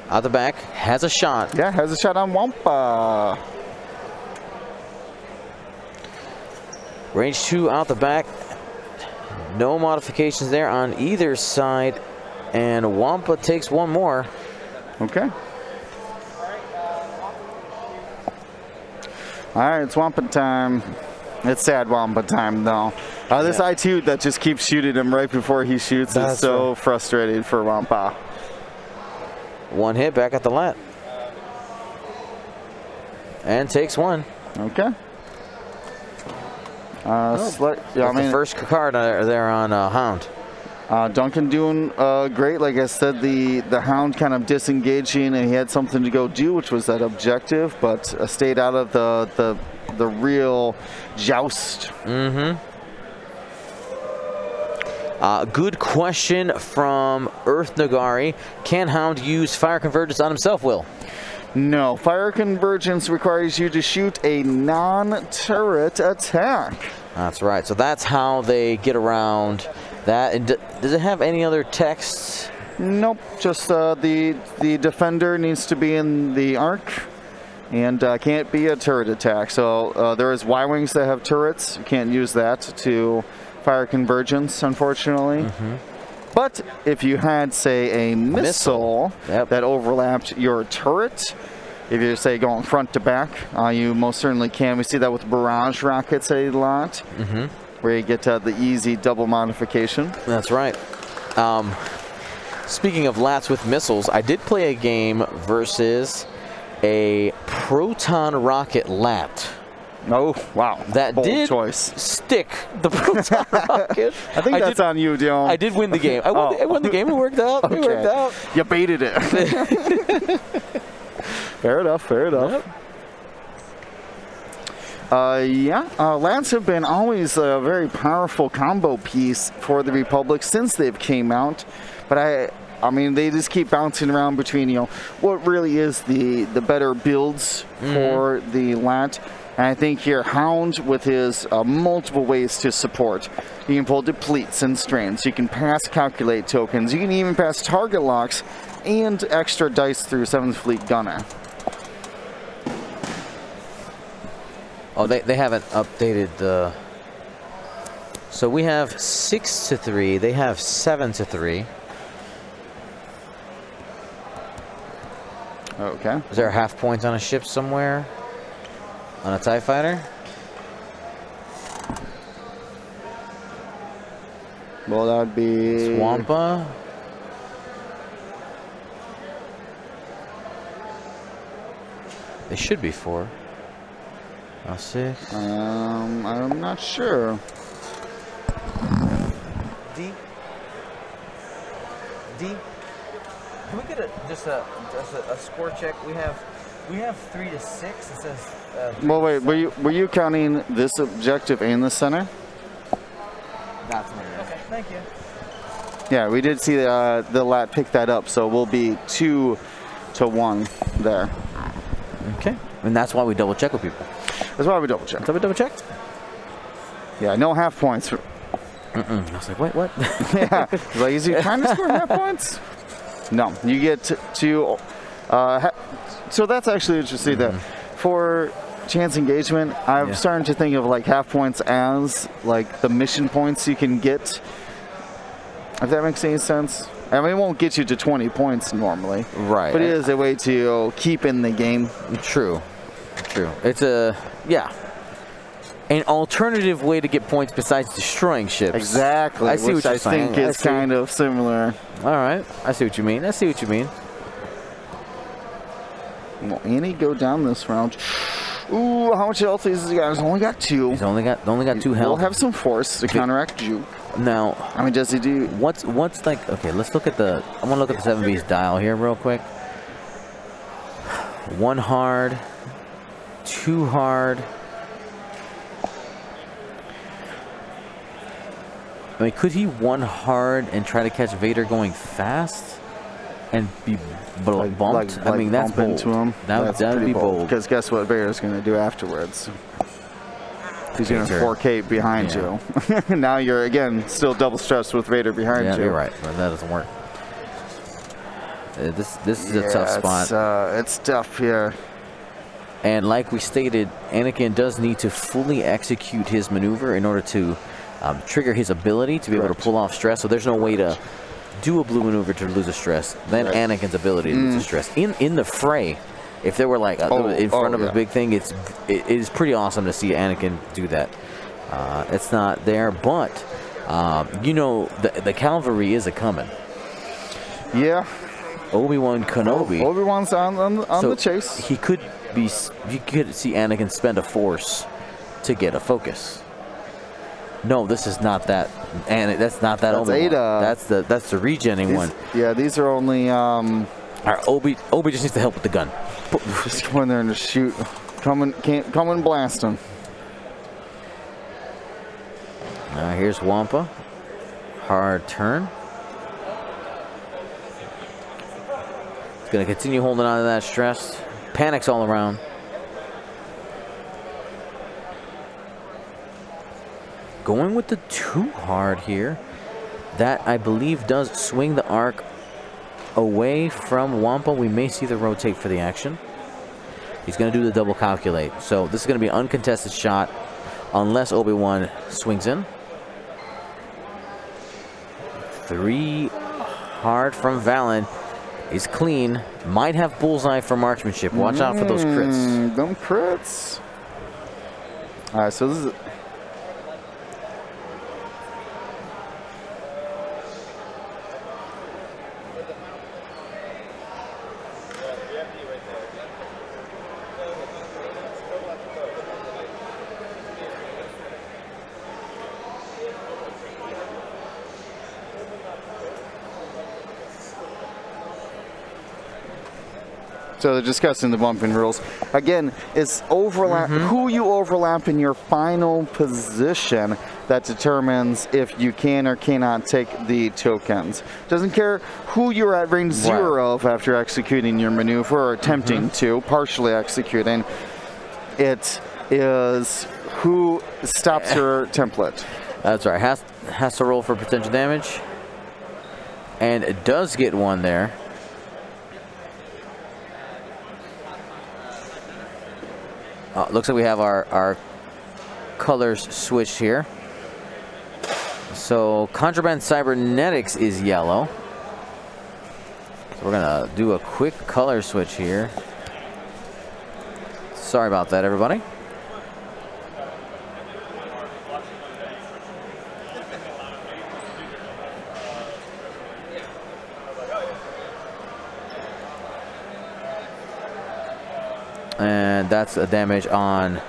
Speaker 1: Out the back, has a shot.
Speaker 2: Yeah, has a shot on Wampa.
Speaker 1: Range 2 out the back. No modifications there on either side. And Wampa takes one more.
Speaker 2: Okay. All right, it's Wampa time. It's sad Wampa time, though. This I2 that just keeps shooting him right before he shoots is so frustrating for Wampa.
Speaker 1: One hit back at the lat. And takes one.
Speaker 2: Okay.
Speaker 1: The first card there on Hound.
Speaker 2: Duncan doing great. Like I said, the Hound kind of disengaging, and he had something to go do, which was that objective, but stayed out of the real joust.
Speaker 1: Mm-hmm. Good question from Earth Nagari. Can Hound use fire convergence on himself, Will?
Speaker 2: No. Fire convergence requires you to shoot a non-turret attack.
Speaker 1: That's right. So that's how they get around that. And does it have any other texts?
Speaker 2: Nope. Just the defender needs to be in the arc and can't be a turret attack. So there is Y-wings that have turrets. You can't use that to fire convergence, unfortunately.
Speaker 1: Mm-hmm.
Speaker 2: But if you had, say, a missile that overlapped your turret, if you're, say, going front to back, you most certainly can. We see that with barrage rockets a lot, where you get the easy double modification.
Speaker 1: That's right. Speaking of lats with missiles, I did play a game versus a proton rocket lat.
Speaker 2: Oh, wow.
Speaker 1: That
Speaker 2: bold
Speaker 1: did
Speaker 2: choice.
Speaker 1: Stick the proton rocket.
Speaker 2: I think that's on you, Dion.
Speaker 1: I did win the game. I won the game. It worked out.
Speaker 2: Okay.
Speaker 1: It worked out.
Speaker 2: You baited it. Fair enough. Fair enough.
Speaker 1: Yep.
Speaker 2: Lats have been always a very powerful combo piece for the Republic since they've came out. But I mean, they just keep bouncing around between, what really is the better builds for the lat. And I think here, Hound with his multiple ways to support. You can pull depletes and strains. You can pass calculate tokens. You can even pass target locks and extra dice through 7th Fleet Gunner.
Speaker 1: Oh, they haven't updated the... So we have 6 to 3. They have 7 to 3.
Speaker 2: Okay.
Speaker 1: Is there a half point on a ship somewhere? On a TIE fighter?
Speaker 2: Well, that would be...
Speaker 1: Swampa? They should be 4. Oh, 6.
Speaker 2: I'm not sure.
Speaker 1: D? Can we get just a score check? We have 3 to 6. It says.
Speaker 2: Well, wait. Were you counting this objective and the center?
Speaker 1: That's what it is. Okay, thank you.
Speaker 2: Yeah, we did see the lat pick that up, so we'll be 2 to 1 there.
Speaker 1: Okay, and that's why we double check with people.
Speaker 2: That's why we double check.
Speaker 1: That's why we double check.
Speaker 2: Yeah, no half points.
Speaker 1: I was like, wait, what?
Speaker 2: Yeah, like, is he trying to score half points? No, you get to. So that's actually interesting. That for chance engagement, I'm starting to think of like half points as like the mission points you can get. If that makes any sense. I mean, it won't get you to 20 points normally.
Speaker 1: Right.
Speaker 2: But it is a way to keep in the game.
Speaker 1: True. It's an alternative way to get points besides destroying ships.
Speaker 2: Exactly.
Speaker 1: I see what you're saying.
Speaker 2: I think is kind of similar.
Speaker 1: All right. I see what you mean.
Speaker 2: Will Annie go down this round? Ooh, how much health is he got? He's only got 2.
Speaker 1: He's only got 2 health.
Speaker 2: He'll have some force to counteract you.
Speaker 1: Now,
Speaker 2: I mean, does he do?
Speaker 1: What's like? Okay, let's look at the. I want to look at the 7B's dial here real quick. 1 hard, 2 hard. I mean, could he 1 hard and try to catch Vader going fast and be bumped?
Speaker 2: Like
Speaker 1: I mean, that's
Speaker 2: bump
Speaker 1: bold.
Speaker 2: into him.
Speaker 1: That would be bold.
Speaker 2: Because guess what Vader's going to do afterwards? He's going to 4K behind you. Now you're, again, still double stressed with Vader behind you.
Speaker 1: Yeah, you're right. But that doesn't work. This is a tough spot.
Speaker 2: It's tough here.
Speaker 1: And like we stated, Anakin does need to fully execute his maneuver in order to trigger his ability to be able to pull off stress. So there's no way to do a blue maneuver to lose a stress. Then Anakin's ability to lose a stress. In the fray, if there were like in front of a big thing, it is pretty awesome to see Anakin do that. It's not there, but you know the cavalry is a coming.
Speaker 2: Yeah.
Speaker 1: Obi-Wan Kenobi.
Speaker 2: Obi-Wan's on the chase.
Speaker 1: He could see Anakin spend a force to get a focus. No, this is not that, and that's not that Obi-Wan. That's the regenning one.
Speaker 2: Yeah, these are only.
Speaker 1: Obi just needs to help with the gun.
Speaker 2: Just go in there and just shoot. Come and blast him.
Speaker 1: Here's Wampa. Hard turn. He's going to continue holding on to that stress. Panics all around. Going with the 2 hard here. That, I believe, does swing the arc away from Wampa. We may see the rotate for the action. He's going to do the double calculate. So this is going to be an uncontested shot unless Obi-Wan swings in. 3 hard from Valen. He's clean. Might have bullseye for marksmanship. Watch out for those crits.
Speaker 2: Them crits. All right, so this is... So they're discussing the bumping rules. Again, it's overlap. Who you overlap in your final position that determines if you can or cannot take the tokens. Doesn't care who you're at range 0 of after executing your maneuver or attempting to, partially executing. It is who stops her template.
Speaker 1: That's right. Has to roll for potential damage. And it does get one there. Looks like we have our colors switched here. So Contraband Cybernetics is yellow. So we're gonna do a quick color switch here. Sorry about that, everybody. And that's a damage on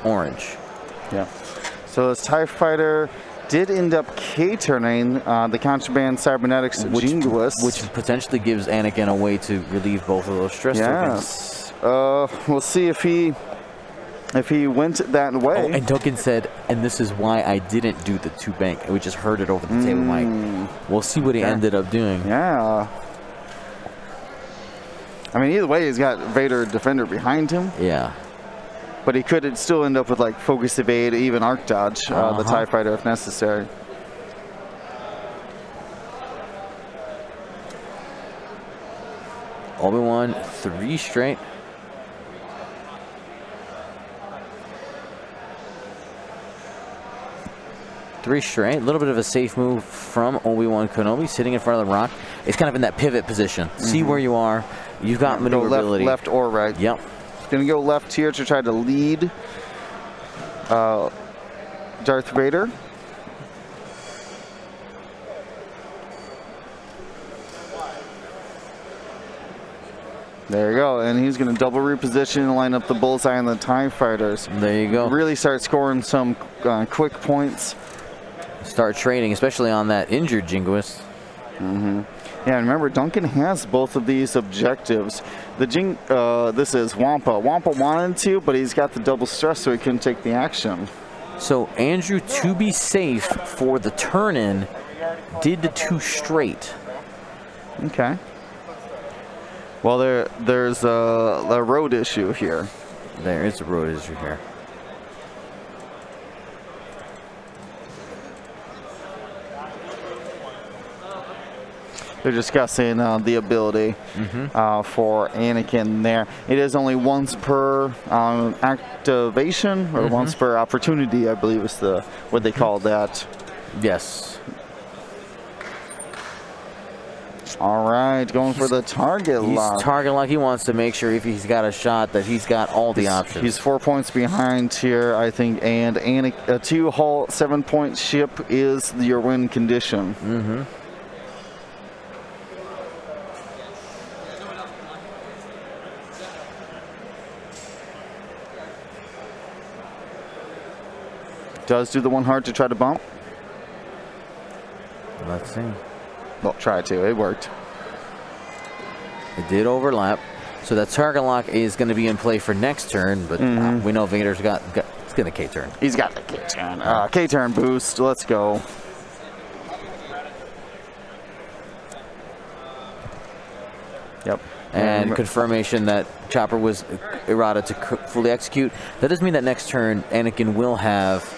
Speaker 1: orange.
Speaker 2: Yeah. So this TIE Fighter did end up K-turning the Contraband Cybernetics Jingoist.
Speaker 1: Which potentially gives Anakin a way to relieve both of those stress tokens.
Speaker 2: We'll see if he went that way.
Speaker 1: Oh, and Duncan said, and this is why I didn't do the 2 bank. And we just heard it over the table mic. We'll see what he ended up doing.
Speaker 2: Yeah. I mean, either way, he's got Vader Defender behind him.
Speaker 1: Yeah.
Speaker 2: But he could still end up with like Focus Evade, even Arc Dodge, the TIE Fighter if necessary.
Speaker 1: Obi-Wan, 3 straight. A little bit of a safe move from Obi-Wan Kenobi, sitting in front of the rock. It's kind of in that pivot position. See where you are. You've got maneuverability.
Speaker 2: Left or right.
Speaker 1: Yep.
Speaker 2: Going to go left here to try to lead Darth Vader. There you go, and he's going to double reposition and line up the bullseye on the TIE Fighters.
Speaker 1: There you go.
Speaker 2: Really start scoring some quick points.
Speaker 1: Start trading, especially on that injured Jingoist.
Speaker 2: Yeah, remember, Duncan has both of these objectives. This is Wampa. Wampa wanted to, but he's got the double stress, so he couldn't take the action.
Speaker 1: So Andrew, to be safe for the turn-in, did the 2 straight.
Speaker 2: Okay. Well, there's a road issue here.
Speaker 1: There is a road issue here.
Speaker 2: They're discussing the ability for Anakin there. It is only once per activation, or once per opportunity, I believe is what they call that.
Speaker 1: Yes.
Speaker 2: All right, going for the target lock.
Speaker 1: Target lock. He wants to make sure if he's got a shot that he's got all the options.
Speaker 2: He's 4 points behind here, I think, and a 2-hull 7-point ship is your win condition. Does do the 1 hard to try to bump.
Speaker 1: Let's see.
Speaker 2: Well, try to. It worked.
Speaker 1: It did overlap. So that target lock is going to be in play for next turn, but we know Vader's it's going to K-turn.
Speaker 2: He's got the K-turn. K-turn boost. Let's go. Yep.
Speaker 1: And confirmation that Chopper was errata to fully execute. That does mean that next turn, Anakin will have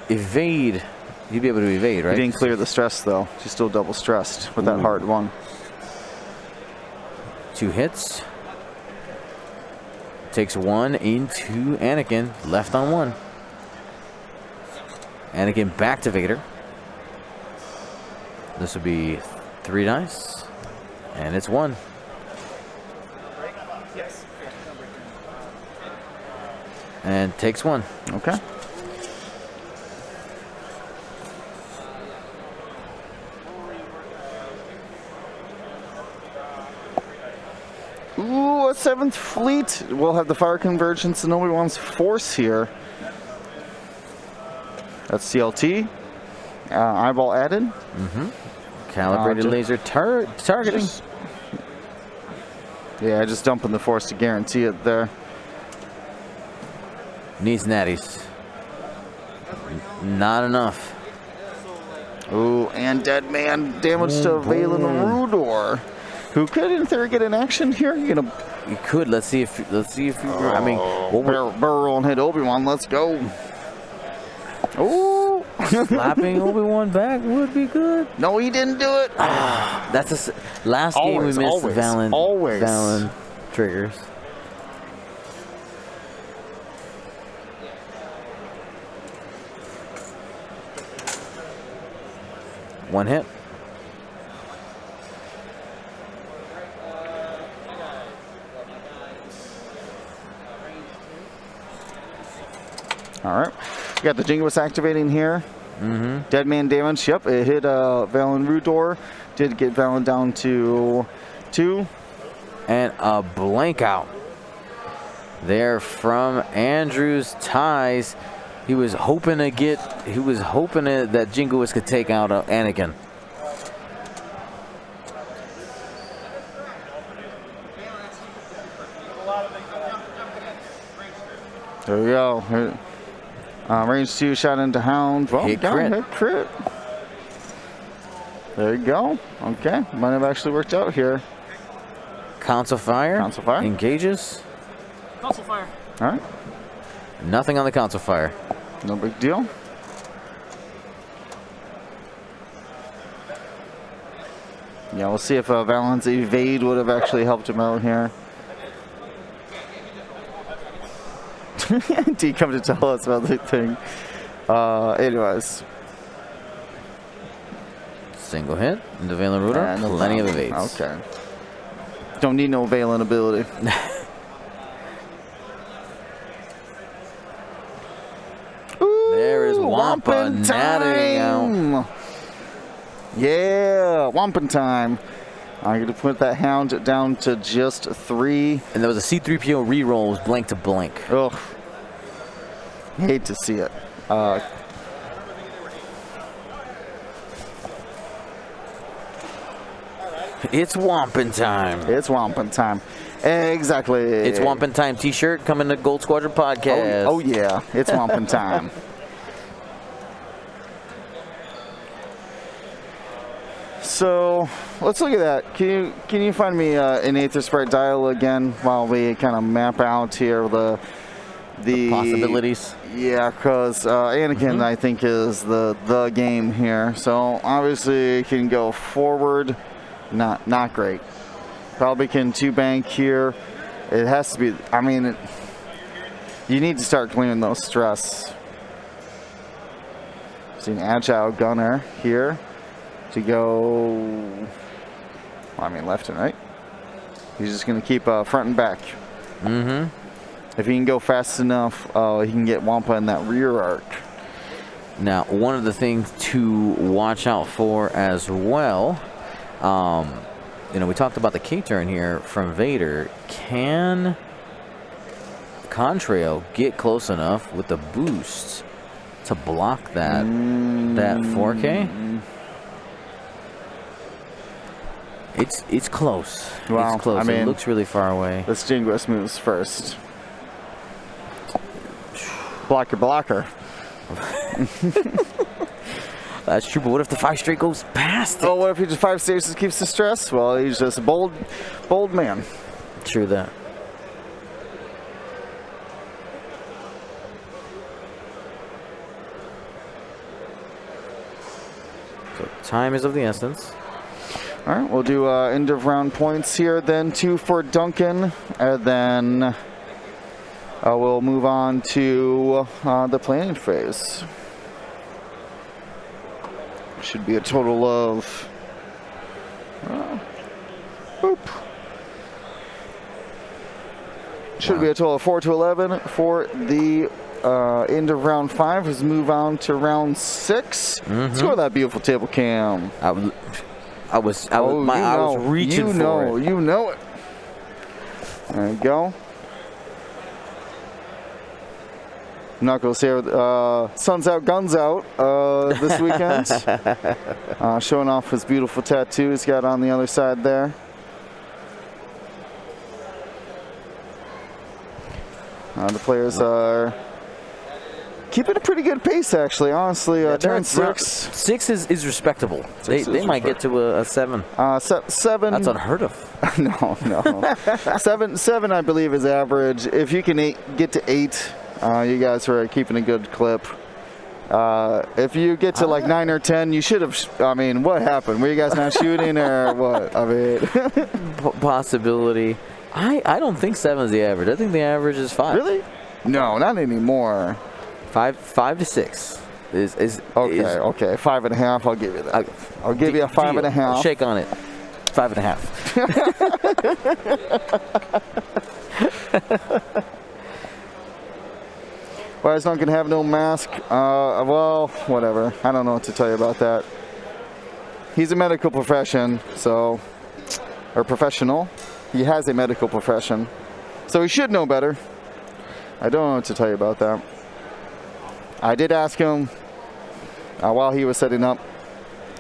Speaker 1: evade. You'd be able to evade, right?
Speaker 2: He didn't clear the stress, though. She's still double stressed with that hard one.
Speaker 1: 2 hits. Takes 1 into Anakin. Left on 1. Anakin back to Vader. This would be 3 dice. And it's 1. And takes 1.
Speaker 2: Okay. Ooh, a 7th fleet. We'll have the fire convergence and Obi-Wan's force here. That's CLT. Eyeball added.
Speaker 1: Calibrated laser targeting.
Speaker 2: Just dumping the force to guarantee it there.
Speaker 1: Needs natties. Not enough.
Speaker 2: Ooh, and dead man damage to Valen Rudor, who could in theory get an action here.
Speaker 1: You could. Let's see if you. I mean,
Speaker 2: barrel roll and hit Obi-Wan. Let's go. Oh,
Speaker 1: slapping Obi-Wan back would be good.
Speaker 2: No, he didn't do it.
Speaker 1: That's last game we missed. Valen triggers. One hit.
Speaker 2: All right. You got the Jingoist activating here. Dead man damage. Yep, it hit Valen Rudor. Did get Valen down to 2.
Speaker 1: And a blank out there from Andrew's ties. He was hoping that Jingoist could take out Anakin.
Speaker 2: There we go. Range 2 shot into Hound. Well,
Speaker 1: hit crit.
Speaker 2: Hit crit. There you go. Okay, might have actually worked out here.
Speaker 1: Council fire. Engages.
Speaker 3: Council fire.
Speaker 2: All right.
Speaker 1: Nothing on the council fire.
Speaker 2: No big deal. Yeah, we'll see if Valen's evade would have actually helped him out here. D come to tell us about the thing. Anyways.
Speaker 1: Single hit into Valen Rudor. Plenty of evades.
Speaker 2: Okay. Don't need no Valen ability. Ooh,
Speaker 1: there is Wampa natting out.
Speaker 2: Yeah, Wampin time. I'm going to put that Hound down to just 3.
Speaker 1: And there was a C-3PO reroll, was blank to blank.
Speaker 2: Ugh. Hate to see it.
Speaker 1: It's Wampin time.
Speaker 2: It's Wampin time. Exactly.
Speaker 1: It's Wampin time t-shirt coming to Gold Squadron podcast.
Speaker 2: Oh yeah, it's Wampin time. So let's look at that. Can you find me an Aether Sprite dial again while we kind of map out here the
Speaker 1: possibilities?
Speaker 2: Yeah, because Anakin I think is the game here. So obviously it can go forward, not great. Probably can 2-bank here. It has to be. I mean, you need to start clearing those stress. See an agile gunner here to go. I mean, left and right. He's just going to keep front and back. If he can go fast enough, he can get Wampa in that rear arc.
Speaker 1: Now, one of the things to watch out for as well, you know, we talked about the K-turn here from Vader. Can Contrail get close enough with the boost to block that 4K? It's close.
Speaker 2: Wow.
Speaker 1: It's close.
Speaker 2: I mean,
Speaker 1: it looks really far away.
Speaker 2: Let's Jingoist moves first. Blocker.
Speaker 1: That's true, but what if the 5 straight goes past it?
Speaker 2: Oh, what if he just 5 stages keeps the stress? Well, he's just a bold man.
Speaker 1: True that. So time is of the essence.
Speaker 2: All right, we'll do end of round points here. Then 2 for Duncan, and then we'll move on to the planning phase. Should be a total of should be a total of 4 to 11 for the end of round 5. Let's move on to round 6. Let's go to that beautiful table cam.
Speaker 1: I was reaching for it.
Speaker 2: You know it. There you go. Nuckols here, sun's out, guns out this weekend. Showing off his beautiful tattoo he's got on the other side there. The players are keeping a pretty good pace, actually, honestly. Turn
Speaker 1: They're-
Speaker 2: 6.
Speaker 1: 6 is respectable. They
Speaker 2: Six is
Speaker 1: might get to a 7.
Speaker 2: 7.
Speaker 1: That's unheard of.
Speaker 2: No. 7, I believe, is average. If you can get to 8, you guys are keeping a good clip. If you get to like 9 or 10, you should have. I mean, what happened? Were you guys not shooting or what? I mean,
Speaker 1: Possibility. I don't think 7 is the average. I think the average is 5.
Speaker 2: really? No, not anymore.
Speaker 1: 5 to 6 is
Speaker 2: Okay,
Speaker 1: is-
Speaker 2: okay, 5.5. I'll give you that. I'll give you a 5.5.
Speaker 1: Deal. Shake on it. 5.5.
Speaker 2: Why is Duncan have no mask? Well, whatever. I don't know what to tell you about that. He's a medical profession, so, or professional. He has a medical profession, so he should know better. I don't know what to tell you about that. I did ask him while he was setting up,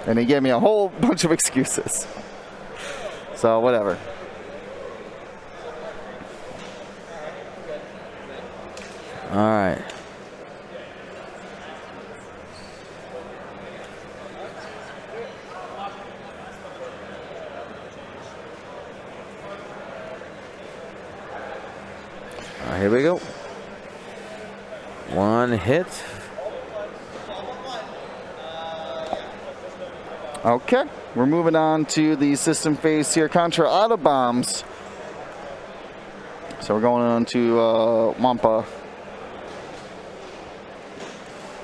Speaker 2: and he gave me a whole bunch of excuses. So, whatever.
Speaker 1: All right. All right, here we go. One hit.
Speaker 2: Okay, we're moving on to the system phase here. Contra auto bombs. So we're going on to Wampa.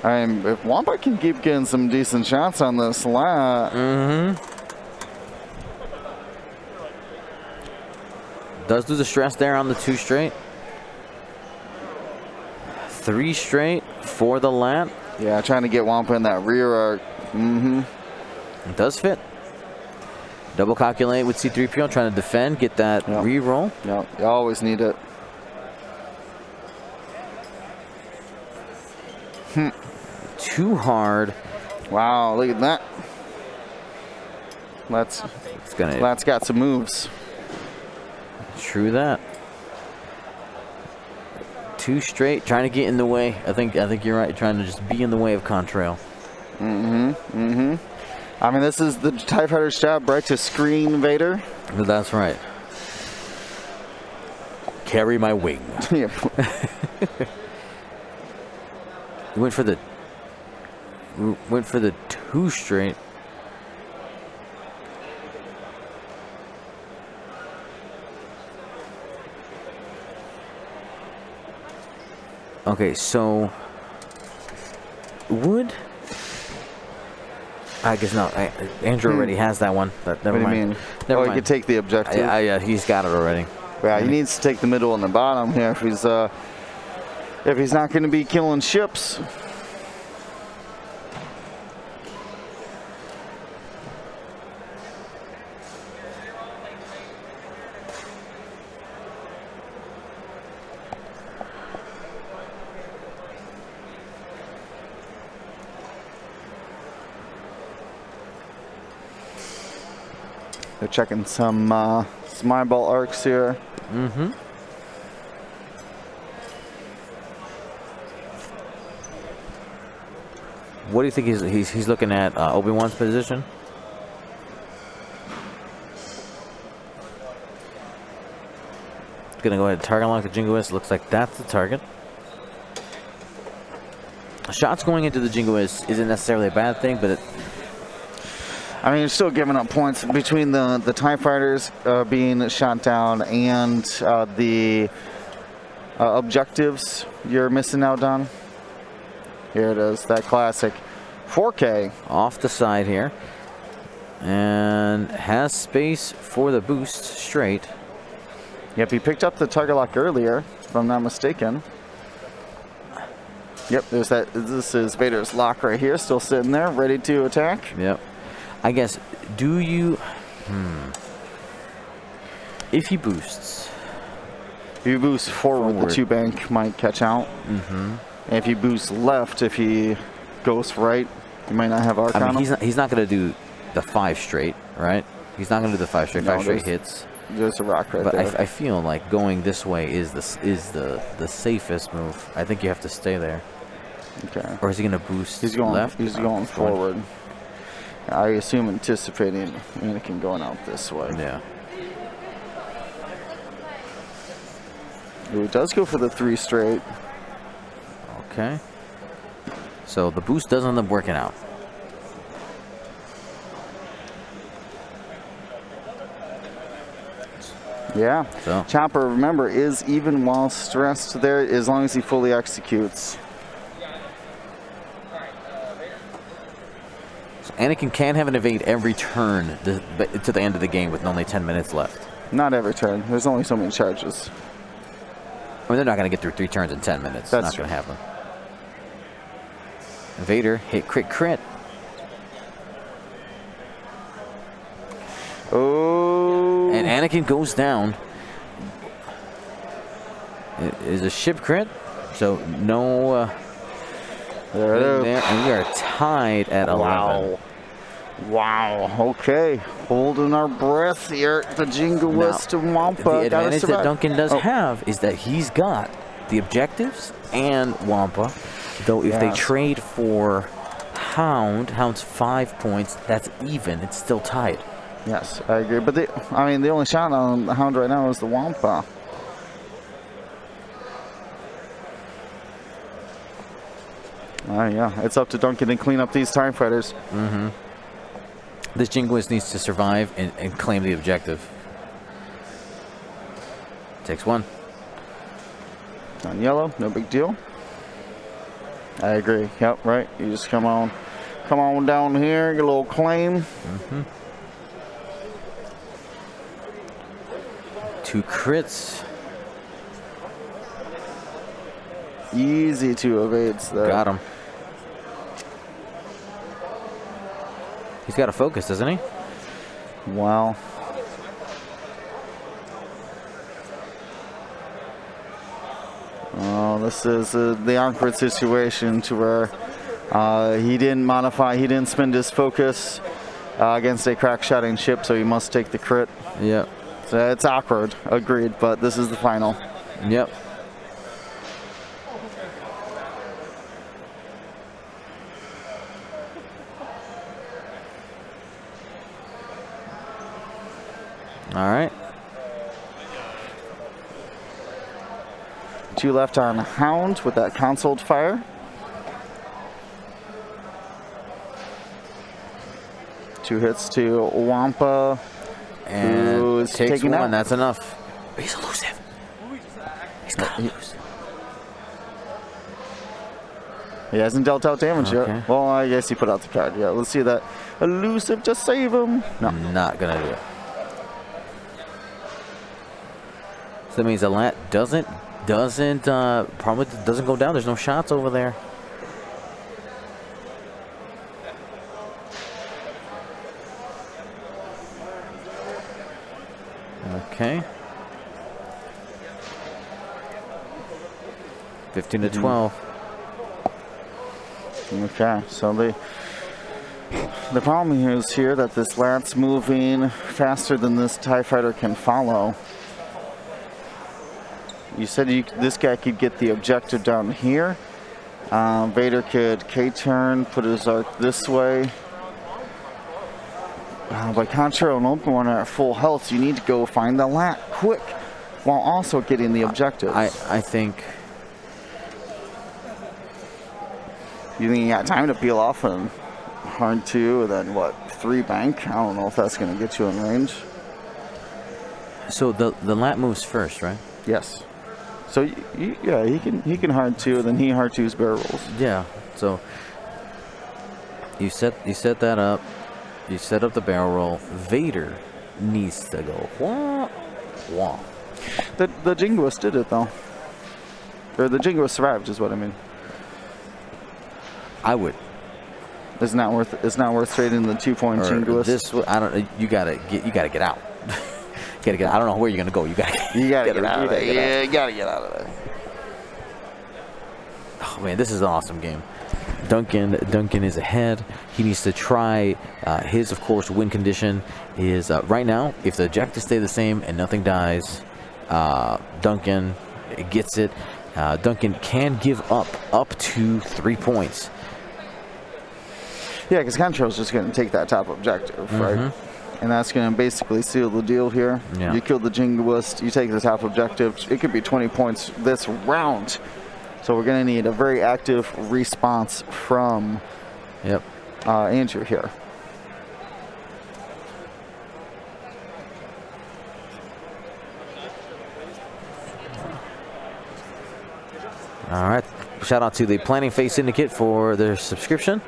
Speaker 2: If Wampa can keep getting some decent shots on this lat.
Speaker 1: Does do the stress there on the 2 straight. 3 straight for the lat.
Speaker 2: Yeah, trying to get Wampa in that rear arc.
Speaker 1: It does fit. Double calculate with C-3PO, trying to defend, get that re-roll.
Speaker 2: Yeah, you always need it.
Speaker 1: Too hard.
Speaker 2: Wow, look at that.
Speaker 1: It's gonna
Speaker 2: Lat's got some moves.
Speaker 1: true that. 2 straight, trying to get in the way. I think you're right. Trying to just be in the way of Contrail.
Speaker 2: I mean, this is the TIE Fighter's job, right? To screen Vader.
Speaker 1: But that's right. Carry my wing.
Speaker 2: Yeah.
Speaker 1: He went for the 2 straight. Okay, so would I guess no. Andrew already has that one. But never
Speaker 2: What do you
Speaker 1: mind.
Speaker 2: mean?
Speaker 1: Never
Speaker 2: He
Speaker 1: mind.
Speaker 2: could take the objective.
Speaker 1: Yeah, he's got it already.
Speaker 2: Yeah, he needs to take the middle and the bottom here if he's not going to be killing ships. They're checking some eyeball arcs here.
Speaker 1: What do you think he's looking at? Obi-Wan's position. Gonna go ahead and target lock the Jingoist. Looks like that's the target. Shots going into the Jingoist isn't necessarily a bad thing, but
Speaker 2: I mean, you're still giving up points between the TIE Fighters being shot down and the objectives you're missing out on. Here it is, that classic 4K.
Speaker 1: off the side here. And has space for the boost straight.
Speaker 2: Yep, he picked up the target lock earlier, if I'm not mistaken. Yep, there's that. This is Vader's lock right here, still sitting there, ready to attack.
Speaker 1: Yep. I guess, do you... If he boosts...
Speaker 2: If you boost forward, the 2 bank might catch out. And if you boost left, if he goes right, you might not have arc on him.
Speaker 1: he's not going to do the 5 straight, right? He's not going to do the 5 straight.
Speaker 2: No,
Speaker 1: 5 straight hits.
Speaker 2: There's a rock right
Speaker 1: But
Speaker 2: there.
Speaker 1: I feel like going this way is the safest move. I think you have to stay there.
Speaker 2: Okay.
Speaker 1: Or is he going to boost
Speaker 2: He's going
Speaker 1: left?
Speaker 2: He's going forward. I assume anticipating Anakin going out this way.
Speaker 1: Yeah.
Speaker 2: He does go for the 3 straight.
Speaker 1: Okay. So the boost does end up working out.
Speaker 2: Yeah.
Speaker 1: So.
Speaker 2: Chopper, remember, is even while stressed there as long as he fully executes.
Speaker 1: So Anakin can have an evade every turn to the end of the game with only 10 minutes left.
Speaker 2: Not every turn. There's only so many charges.
Speaker 1: I mean, they're not going to get through 3 turns in 10 minutes.
Speaker 2: That's
Speaker 1: not going to happen. Vader hit crit.
Speaker 2: Oh.
Speaker 1: And Anakin goes down. It is a ship crit, so no.
Speaker 2: There it is.
Speaker 1: And we are tied at 11.
Speaker 2: Wow. Okay. Holding our breath here. The Jingoist and Wampa.
Speaker 1: The advantage that Duncan does have is that he's got the objectives and Wampa. Though if they trade for Hound's 5 points, that's even. It's still tied.
Speaker 2: Yes, I agree. But the only shot on the Hound right now is the Wampa. Yeah, it's up to Duncan to clean up these TIE fighters.
Speaker 1: Mm-hmm. This Jingoist needs to survive and claim the objective. Takes 1.
Speaker 2: On yellow, no big deal. I agree. Yep, right. You just come on down here, get a little claim.
Speaker 1: Mm-hmm. 2 crits.
Speaker 2: Easy to evade there.
Speaker 1: Got him. He's got a focus, doesn't he?
Speaker 2: Wow. Oh, this is the awkward situation to where he didn't modify, he didn't spend his focus against a crack-shotting ship, so he must take the crit.
Speaker 1: Yep.
Speaker 2: So it's awkward, agreed, but this is the final.
Speaker 1: Yep. All right.
Speaker 2: 2 left on Hound with that consoled fire. Two hits to Wampa.
Speaker 1: And
Speaker 2: who's
Speaker 1: takes
Speaker 2: taking
Speaker 1: 1.
Speaker 2: out.
Speaker 1: That's enough. He's elusive. He's got elusive.
Speaker 2: He hasn't dealt out damage yet. Well, I guess he put out the card. Yeah, let's see that. Elusive to save him. No.
Speaker 1: Not going to do it. So that means the lat probably doesn't go down. There's no shots over there. Okay. 15 to 12.
Speaker 2: Okay, so the problem here is that this lat's moving faster than this TIE fighter can follow. You said this guy could get the objective down here. Vader could K-turn, put his arc this way. But Contra and Open One are at full health, so you need to go find the lat quick while also getting the objectives.
Speaker 1: I think...
Speaker 2: You think you got time to peel off and hard 2 and then what, 3 bank? I don't know if that's going to get you in range.
Speaker 1: So the lat moves first, right?
Speaker 2: Yes. So yeah, he can hard 2, and then he hard 2's barrel rolls.
Speaker 1: Yeah. So you set that up. You set up the barrel roll. Vader needs to go. Wah, wah.
Speaker 2: The Jingoist did it though. Or the Jingoist survived, is what I mean.
Speaker 1: I would.
Speaker 2: It's not worth trading the 2-point Jingoist.
Speaker 1: This, I don't. You gotta get out. I don't know where you're gonna go. You gotta get out of there.
Speaker 2: Yeah, you gotta get out of there.
Speaker 1: Oh man, this is an awesome game. Duncan is ahead. He needs to try his, of course, win condition is right now. If the objectives stay the same and nothing dies, Duncan gets it. Duncan can give up to 3 points.
Speaker 2: Yeah, because Contrail's just going to take that top objective, right? And that's going to basically seal the deal here.
Speaker 1: Yeah.
Speaker 2: You kill the Jingoist, you take the top objective. It could be 20 points this round. So we're going to need a very active response from Andrew here.
Speaker 1: All right. Shout out to the Planning Phase Syndicate for their subscription.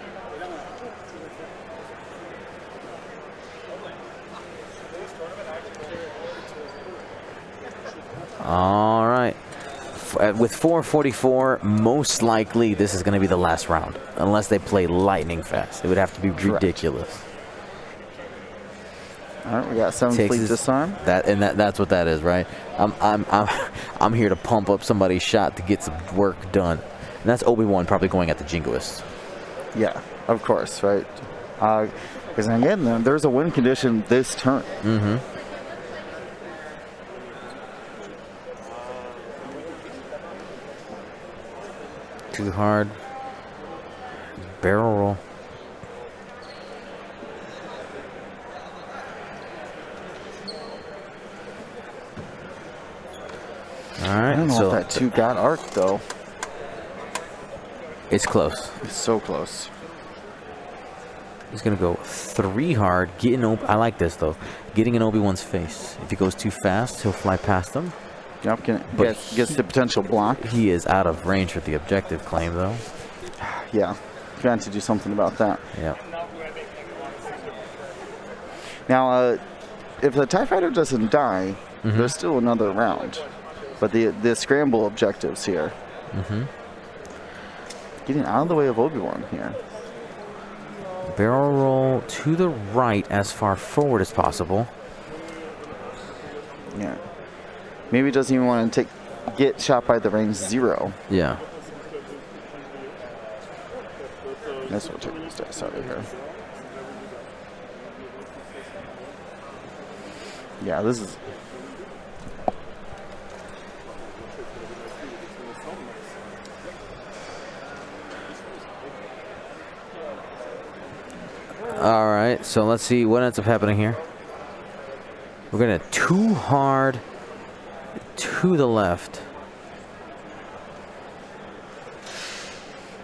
Speaker 1: All right. With 4:44, most likely this is going to be the last round, unless they play lightning fast. It would have to be ridiculous.
Speaker 2: All right, we got 7 fleet disarm.
Speaker 1: That's what that is, right? I'm here to pump up somebody's shot to get some work done, and that's Obi-Wan probably going at the Jingoist.
Speaker 2: Yeah, of course, right? Because again, there's a win condition this turn.
Speaker 1: Too hard. Barrel roll. All right.
Speaker 2: I don't know if that 2 got arc though.
Speaker 1: It's close.
Speaker 2: It's so close.
Speaker 1: He's gonna go 3 hard. I like this though. Getting in Obi-Wan's face. If he goes too fast, he'll fly past him.
Speaker 2: Yep, gets the potential block.
Speaker 1: He is out of range for the objective claim though.
Speaker 2: Yeah, you have to do something about that.
Speaker 1: Yeah.
Speaker 2: Now, if the TIE Fighter doesn't die, there's still another round. But the scramble objectives here. Getting out of the way of Obi-Wan here.
Speaker 1: Barrel roll to the right as far forward as possible.
Speaker 2: Yeah. Maybe he doesn't even want to get shot by the range 0.
Speaker 1: Yeah.
Speaker 2: That's what taking this dice out of here. Yeah, this is.
Speaker 1: All right, so let's see what ends up happening here. We're gonna 2 hard to the left.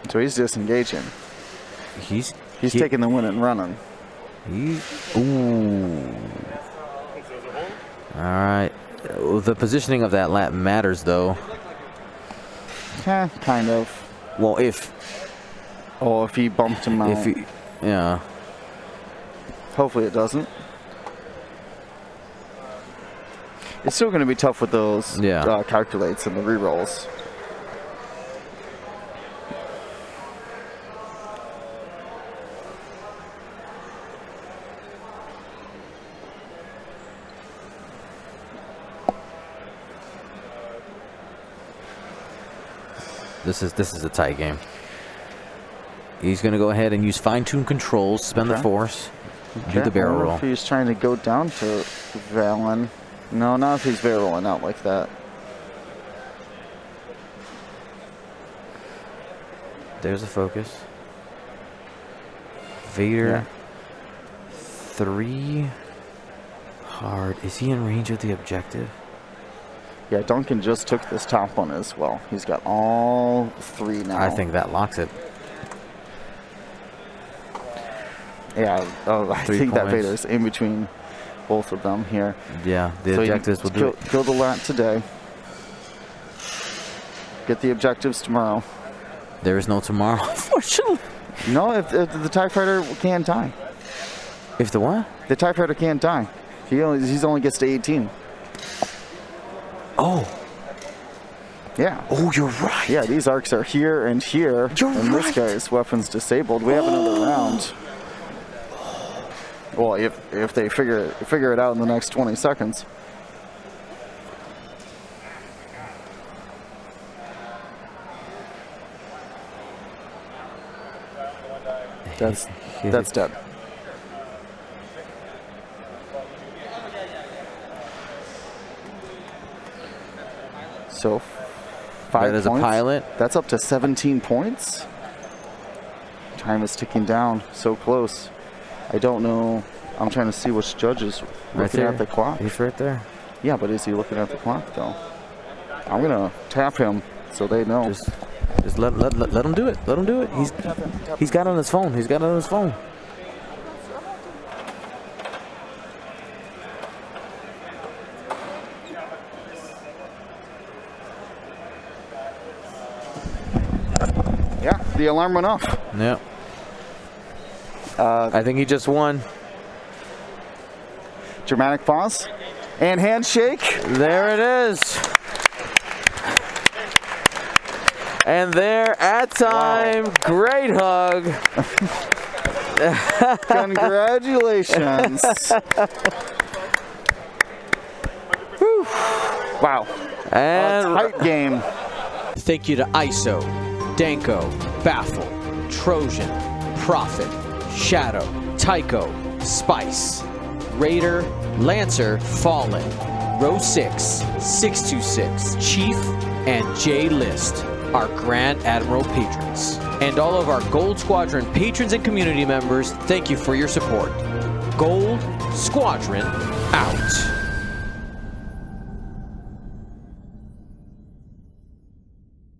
Speaker 2: So he's disengaging.
Speaker 1: He's
Speaker 2: taking the win and running.
Speaker 1: Ooh. All right. The positioning of that lap matters, though.
Speaker 2: Kind of.
Speaker 1: Well, if
Speaker 2: he bumped him out.
Speaker 1: Yeah.
Speaker 2: Hopefully it doesn't. It's still going to be tough with those calculates and the rerolls.
Speaker 1: This is a tight game. He's going to go ahead and use fine-tune controls, spend the force, do the barrel roll.
Speaker 2: If he's trying to go down to Valen. No, not if he's barrel rolling out like that.
Speaker 1: There's a focus. Vader. 3 hard. Is he in range of the objective?
Speaker 2: Yeah, Duncan just took this top one as well. He's got all 3 now.
Speaker 1: I think that locks it.
Speaker 2: Yeah, I think that Vader's in between both of them here.
Speaker 1: Yeah, the objectives will do it.
Speaker 2: Kill the lat today. Get the objectives tomorrow.
Speaker 1: There is no tomorrow, unfortunately.
Speaker 2: No, if the TIE Fighter can't die.
Speaker 1: If the what?
Speaker 2: The TIE Fighter can't die. He only gets to 18.
Speaker 1: Oh.
Speaker 2: Yeah.
Speaker 1: Oh, you're right.
Speaker 2: Yeah, these arcs are here and here. And this guy's weapon's disabled. We have another round. Well, if they figure it out in the next 20 seconds. That's dead. So 5
Speaker 1: That is a
Speaker 2: points.
Speaker 1: pilot.
Speaker 2: That's up to 17 points. Time is ticking down. So close. I don't know. I'm trying to see which judge is looking at the clock.
Speaker 1: He's right there.
Speaker 2: Yeah, but is he looking at the clock though? I'm gonna tap him so they know.
Speaker 1: Just let him do it. Let him do it. He's got it on his phone. He's got it on his phone.
Speaker 2: Yeah, the alarm went off.
Speaker 1: Yeah. I think he just won.
Speaker 2: Dramatic pause and handshake.
Speaker 1: There it is. And there at time. Wow. Great hug.
Speaker 2: Congratulations. Whew. Wow.
Speaker 1: And
Speaker 2: a tight game.
Speaker 3: Thank you to ISO, Danko, Baffle, Trojan, Prophet, Shadow, Tycho, Spice, Raider, Lancer, Fallen, Row 6, 626, Chief, and J List, our Grand Admiral patrons. And all of our Gold Squadron patrons and community members, thank you for your support. Gold Squadron out.